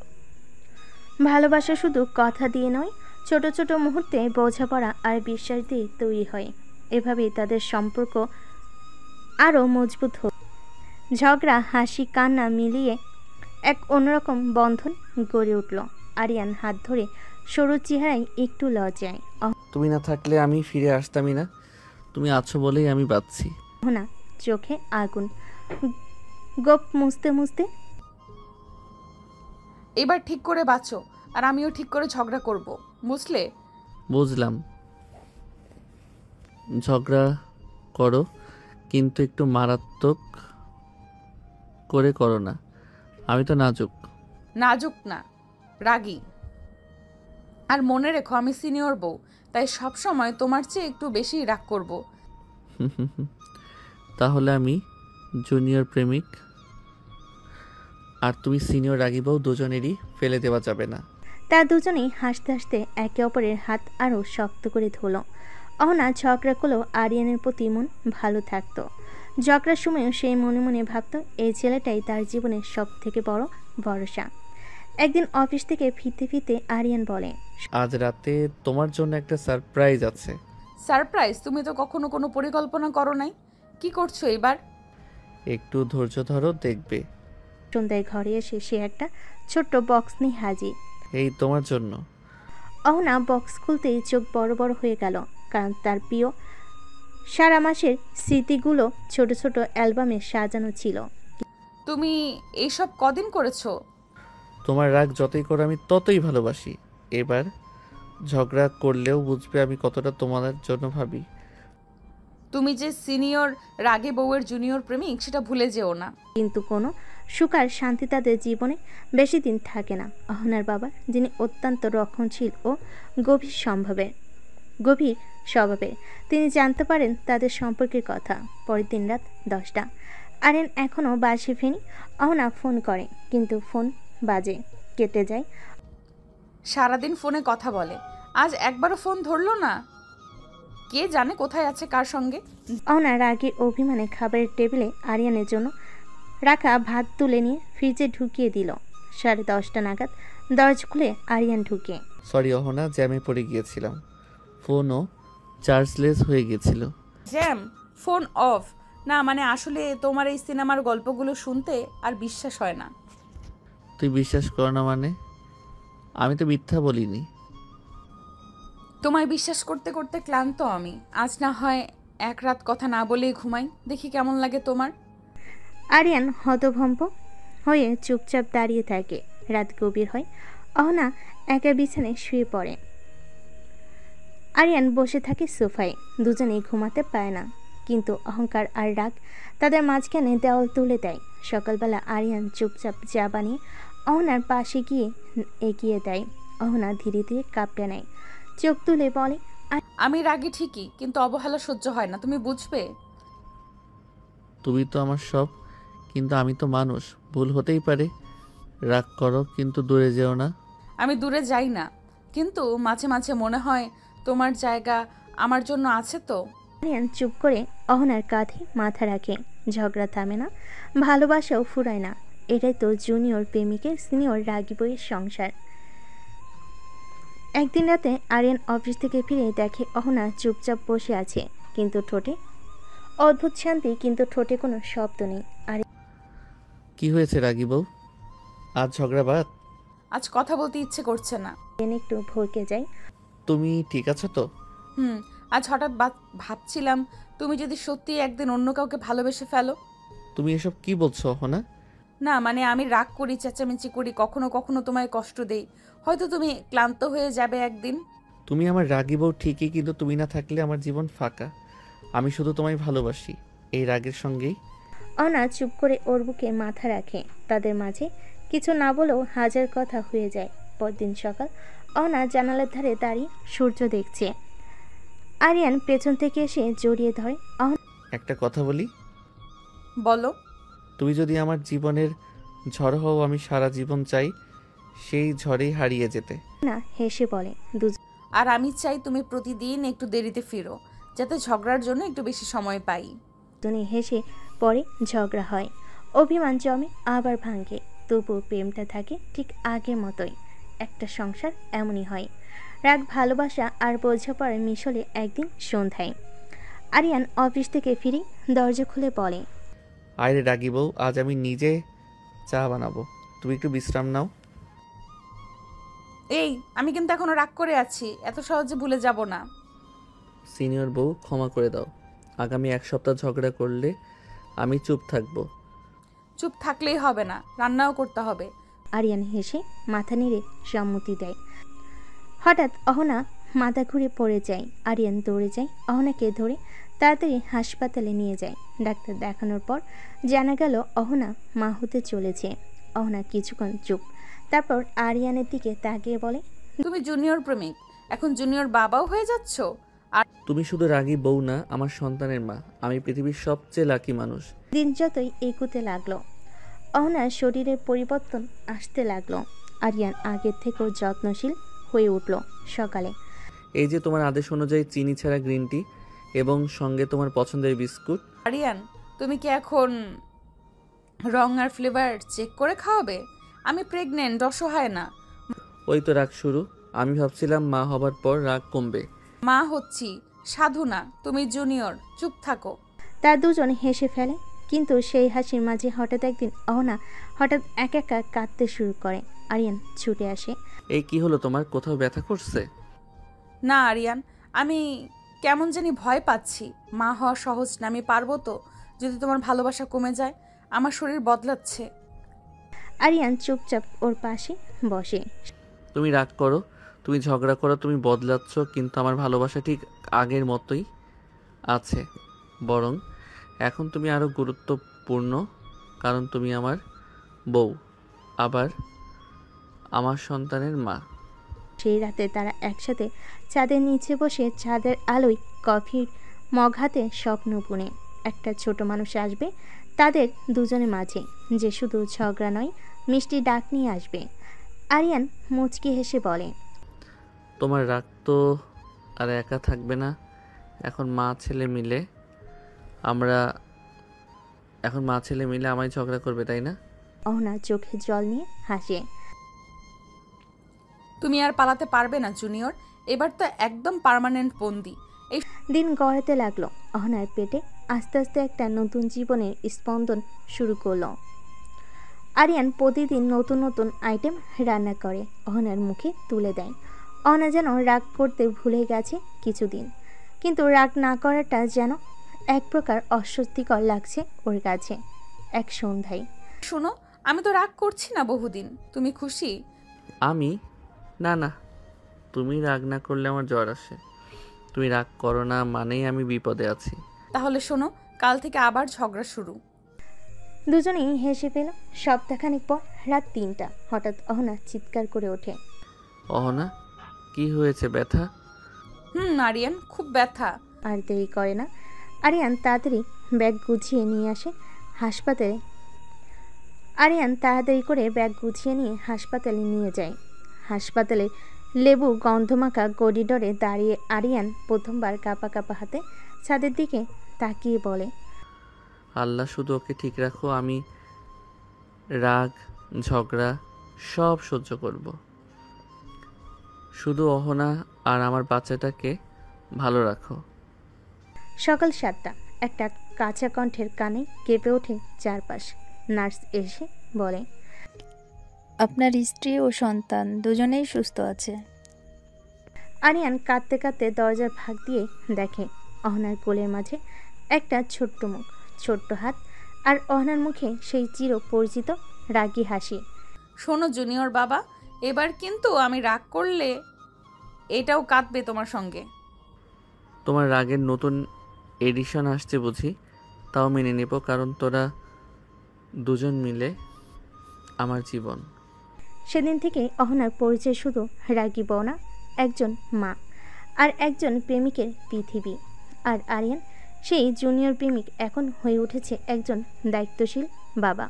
ভালোবাসা শুধু কথা দিয়ে নয়, ছোট ছোট মুহূর্তে বোঝাপড়া আর বিশ্বাস দিয়ে তৈরি হয়। এভাবেই তাদের সম্পর্ক আরও মজবুত হল। ঝগড়া, হাসি, কান্না মিলিয়ে এক অন্যরকম বন্ধন গড়ে উঠল। আরিয়ান হাত ধরে সরু চেহারায় একটু লজ্জায়। তুমি না থাকলে আমি ফিরে আসতামই না। তুমি আছো বলেই আমি বাঁচছি। অহনা চোখে আগুন, গোপ মুছতে মুছতে, এবার ঠিক করে বাঁচো, আর আমিও ঠিক করে ঝগড়া করব, বুঝলে? বুঝলাম। ঝগড়া করো, কিন্তু একটু মারাত্মক করে করো না। আমি তো নাজুক। নাজুক না, রাগী। আর মনে রেখো আমি সিনিয়র বউ, তাই সব সময় তোমার চেয়ে একটু বেশি রাগ করব। তাহলে আমি জুনিয়র প্রেমিক আর তুমি সিনিয়র রাগী বউ, দুজনেরই ফেলে দেওয়া যাবে না। তা দুজনেই হাসতে হাসতে একে অপরের হাত আরও শক্ত করে ধরল। অহনা ঝগড়া করলেও আরিয়ানের প্রতি মন ভালো থাকতো। ঝগড়ার সময়ও সেই মনে মনে ভাবত এই ছেলেটাই তার জীবনের সব থেকে বড় ভরসা। একদিন অফিস থেকে ফিরতে ফিরতে আরিয়ান বলে, আজ রাতে তোমার জন্য একটা সারপ্রাইজ আছে। সারপ্রাইজ? তুমি তো কখনো কোনো পরিকল্পনা করো নাই, কি করছো এবার? একটু ধৈর্য ধরো, দেখবে। সন্ধ্যায় ঘরে এসে সে একটা ছোট্ট বক্স নিয়ে হাজির। এই তোমার জন্য। অহনা বক্স খুলতেই চোখ বড় বড় হয়ে গেল, কারণ তার প্রিয় সারা মাসের স্মৃতিগুলো ছোট ছোট অ্যালবামে সাজানো ছিল। তুমি এইসব কদিন করেছো? তোমার রাগ যতই করো আমি ততই ভালোবাসি। এবার ঝগড়া করলেও বুঝবে আমি কতটা তোমাদের জন্য ভাবি। তুমি যে সিনিয়র রাগে বউয়ের জুনিয়র প্রেমিক সেটা ভুলে যেও না। কিন্তু কোনো সুখ আর শান্তি তাদের জীবনে বেশি দিন থাকে না। অহনার বাবা, যিনি অত্যন্ত রক্ষণশীল ও গভীর স্বভাবের, তিনি জানতে পারেন তাদের সম্পর্কের কথা পরের দিন রাত 10টা। আরিয়ান এখনও বাসে ফেনি। অহনা ফোন করে, কিন্তু ফোন বাজে, কেটে যায়। সারাদিন ফোনে কথা বলে, আজ একবারও ফোন ধরলো না। কে জানে কোথায় আছে, কার সঙ্গে। অহনা রাগে অভিমানে খাবারের টেবিলে আরিয়ানের জন্য রাখা ভাত তুলে নিয়ে ফ্রিজে ঢুকিয়ে দিল। 10:30 নাগাদ দরজা খুলে আরিয়ান ঢুকে। সরি অহনা, জ্যামে পড়ে গিয়েছিলাম। ফোনও চার্জলেস হয়ে গিয়েছিল। জ্যাম? Phone off? না মানে আসলে তোমার এই সিনেমার গল্পগুলো শুনতে আর বিশ্বাস হয় না। তুই বিশ্বাস কর না মানে? আমি তো মিথ্যা বলিনি। তোমায় বিশ্বাস করতে করতে ক্লান্ত আমি। আজ না হয় এক রাত কথা না বলেই ঘুমাই, দেখি কেমন লাগে তোমার। আরিয়ান হতভম্ব হয়ে চুপচাপ দাঁড়িয়ে থাকে। রাত গভীর হয়। অহনা একা বিছানায় শুয়ে পড়ে। আরিয়ান বসে থাকে সোফায়। দুজনেই ঘুমাতে পায় না, কিন্তু অহংকার আর রাগ তাদের মাঝখানে দেওয়াল তুলে দেয়। সকালবেলা আরিয়ান চুপচাপ চা বানিয়ে অহনার পাশে গিয়ে এগিয়ে দেয়। অহনা ধীরে ধীরে কাঁপতে নেয়, চোখ তুলে বলে, আমি রাগী ঠিকই, কিন্তু অবহেলা সহ্য হয় না, তুমি বুঝবে। তুমি তো আমার সব, কিন্তু আমি তো মানুষ, ভুল হতেই পারে। রাগ করো, কিন্তু দূরে যেও না। আমি দূরে যাই না, কিন্তু মাঝে মাঝে মনে হয় তোমার জায়গা আমার জন্য আছে তো। আরিয়ান চুপ করে অহনার কাঁধে মাথা রাখে। ঝগড়া থামে না, ভালোবাসাও ফুরায় না। এটাই তো জুনিয়র প্রেমিকের সিনিয়র রাগী বইয়ের সংসার। একদিন রাতে আরিয়ান অফিস থেকে ফিরে দেখে অহনা চুপচাপ বসে আছে, কিন্তু ঠোঁটে অদ্ভুত শান্তি, কিন্তু ঠোঁটে কোনো শব্দ নেই। আর কি হয়েছে রাগী বউ? আজ ঝগড়া বাদ? আজ কথা বলতে ইচ্ছে করছে না। একটু ভরকে যাই। তুমি ঠিক আছো তো? আজ হঠাৎ ভাবছিলাম তুমি যদি সত্যি একদিন অন্য কাউকে ভালোবেসে ফেলো। তুমি এসব কি বলছো অহনা? না মানে আমি রাগ করি, চেঁচামেচি করি, কখনো কখনো তোমায় কষ্ট দেই, হয়তো তুমি ক্লান্ত হয়ে যাবে একদিন। তুমি আমার রাগী বউ ঠিকই, কিন্তু তুমি না থাকলে আমার জীবন ফাঁকা। আমি শুধু তোমায় ভালোবাসি, এই রাগের সঙ্গেই। অহনা চুপ করে ওর বুকে মাথা রাখে। তাদের মাঝে কিছু না বলেও হাজার কথা হয়ে যায়। পরদিন সকাল, অহনা জানালার ধারে দাঁড়িয়ে সূর্য দেখছে। আরিয়ান পেছন থেকে এসে জড়িয়ে ধরে। একটা কথা বলি? বলো। তুমি যদি আমার জীবনের ঝড় হও, আমি সারা জীবন চাই সেই ঝড়েই হারিয়ে যেতে। না হেসে বলে, আর আমি চাই তুমি প্রতিদিন একটু দেরিতে ফিরো, যাতে ঝগড়ার জন্য একটু বেশি সময় পাই। দুজনে হেসে পরে ঝগড়া হয়, অভিমান জমে, আবার ভাঙে। তবুও প্রেমটা থাকে ঠিক আগের মতোই। একটা সংসার এমনই হয়, রাগ, ভালোবাসা আর বোঝাপড়ার মিশলে। একদিন সন্ধ্যায় আরিয়ান অফিস থেকে ফিরে দরজা খুলে বলে, আরে রাগি বউ, আজ আমি নিজে চা বানাবো, তুমি একটু বিশ্রাম নাও। এই, আমি কিন্তু এখনো রাগ করে আছি, এত সহজে ভুলে যাব না। সিনিয়র বউ, ক্ষমা করে দাও। আগামী 1 সপ্তাহ ঝগড়া করলে আমি চুপ থাকবো। চুপ থাকলেই হবে না, রান্নাও করতে হবে। আরিয়ান হেসে মাথা নেড়ে সম্মতি দেয়। হঠাৎ অহনা মাথা ঘুরে পড়ে যায়। আরিয়ান দৌড়ে যায়, অহনাকে ধরে তাড়াতাড়ি হাসপাতালে নিয়ে যায়। ডাক্তার দেখানোর পর জানা গেল অহনা মা হতে চলেছে। অহনা কিছুক্ষণ চুপ, তারপর আরিয়ানের দিকে তাকিয়ে বলে, তুমি জুনিয়র প্রেমিক, এখন জুনিয়র বাবাও হয়ে যাচ্ছ। আর তুমি শুধু রাগী বউ না, আমার সন্তানের মা। আমি পৃথিবীর সবচেয়ে লাকি মানুষ। দিন যতই এগোতে লাগলো, অহনার শরীরের পরিবর্তন আসতে লাগলো। আরিয়ান আগের থেকেও যত্নশীল হয়ে উঠল। সকালে এই যে তোমার আদেশ অনুযায়ী চিনি ছাড়া গ্রিন টি এবং সঙ্গে তোমার পছন্দের বিস্কুট। আরিয়ান, তুমি কি এখন রং আর ফ্লেভার চেক করে খাওয়াবে? আমি প্রেগনেন্ট, অসহায় না। ওই তো রাগ শুরু। আমি ভাবছিলাম মা হবার পর রাগ কমবে। মা হচ্ছি, সাধু না। তুমি জুনিয়র, চুপ থাকো। তার দুজন হেসে ফেলে, কিন্তু সেই হাসির মাঝে হঠাৎ একদিন অহনা হঠাৎ একা একা কাঁদতে শুরু করে। আরিয়ান ছুটে আসে। এই কি হলো তোমার, কোথাও ব্যথা করছে? না আরিয়ান, আমি কেমন জানি ভয় পাচ্ছি। মা হওয়া সহজ না, আমি পারবো তো? যদি তোমার ভালোবাসা কমে যায়, আমার শরীর বদলাচ্ছে। আরিয়ান চুপচাপ ওর পাশে বসে। তুমি রাগ করো, তুমি ঝগড়া করো, তুমি বদলাচ্ছ, কিন্তু আমার ভালোবাসা ঠিক আগের মতোই আছে। বরং এখন তুমি আরো গুরুত্বপূর্ণ, কারণ তুমি আমার বউ, আবার আমার সন্তানের মা। সেই রাতে তারা একসাথে চাঁদের নিচে বসে চাঁদের আলোয় কফির মগ হাতে স্বপ্ন বুনে একটা ছোট মানুষ আসবে তাদের দুজনের মাঝে, যে শুধু ঝগড়া নয়, মিষ্টি ডাক নিয়ে আসবে। আরিয়ান মুচকি হেসে বলে, তোমার রাগ তো আর একা থাকবে না। এখন মা ছেলে মিলে আমায় ঝগড়া করবে, তাই না? অহনা চোখে জল নিয়ে হাসে। তুমি আর পালাতে পারবে না জুনিয়র, এবার তো একদম পার্মানেন্ট বন্দি। এই দিন গড়াতে লাগলো। অহনার পেটে আস্তে আস্তে একটা নতুন জীবনের স্পন্দন শুরু করলো। আরিয়ান প্রতিদিন নতুন নতুন আইটেম রান্না করে অহনার মুখে তুলে দেয়। অহনা যেন রাগ করতে ভুলে গেছে কিছুদিন, কিন্তু রাগ না করাটা যেন এক প্রকার অস্বস্তিকর লাগছে ওর কাছে। এক সন্ধ্যায়, শোনো, আমি তো রাগ করছি না বহুদিন। তুমি খুশি? আমি না, তুমি রাগ না করলে আমার জ্বর আসে। তুমি রাগ করো না মানেই আমি বিপদে আছি। তাহলে শোনো, কাল থেকে আবার ঝগড়া শুরু। দুজনেই হেসে পেল। সপ্তাহখানেক পর রাত 3টা হঠাৎ অহনা চিৎকার করে ওঠে। অহনা, কি হয়েছে, ব্যথা? আরিয়ান, খুব ব্যথা। আর দেরি করে না, আরিয়ান তাড়াতাড়ি ব্যাগ গুছিয়ে নিয়ে আসে হাসপাতালে। আরিয়ান তাড়াতাড়ি করে ব্যাগ গুছিয়ে নিয়ে হাসপাতালে নিয়ে যায়। হাসপাতালে লেবু গন্ধমাখা করিডোরে দাঁড়িয়ে আরিয়ান প্রথমবার কাঁপা কাঁপা হাতে ছাদের দিকে তাকিয়ে বলে, আল্লাহ শুধু ওকে ঠিক রাখো। আমি রাগ ঝগড়া সব সহ্য করব, শুধু অহনা আর আমার বাচ্চাটাকে ভালো রাখো। সকাল 7টা, একটা কাঁচা কণ্ঠের কানে কেঁপে ওঠে চারপাশ। নার্স এসে বলে, আপনার স্ত্রী ও সন্তান দুজনেই সুস্থ আছে। আরিয়ান কাঁদতে কাঁদতে দরজার ফাঁক দিয়ে দেখে অহনার কোলের মাঝে একটা ছোট্ট মুখ, ছোট্ট হাত, আর অহনার মুখে সেই চির পরিচিত রাগী হাসি। শোনো জুনিয়র বাবা, এবার কিন্তু আমি রাগ করলে এটাও কাঁদবে তোমার সঙ্গে। তোমার রাগের নতুন এডিশন আসছে বুঝি? তাও মেনে নেব, কারণ তোরা দুজন মিলে আমার জীবন। সেদিন থেকে অহনার পরিচয় শুধু রাগী বউ না, একজন মা আর একজন প্রেমিকের পৃথিবী। আর আরিয়ান সেই জুনিয়র প্রেমিক এখন হয়ে উঠেছে একজন দায়িত্বশীল বাবা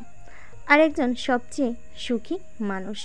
আর একজন সবচেয়ে সুখী মানুষ।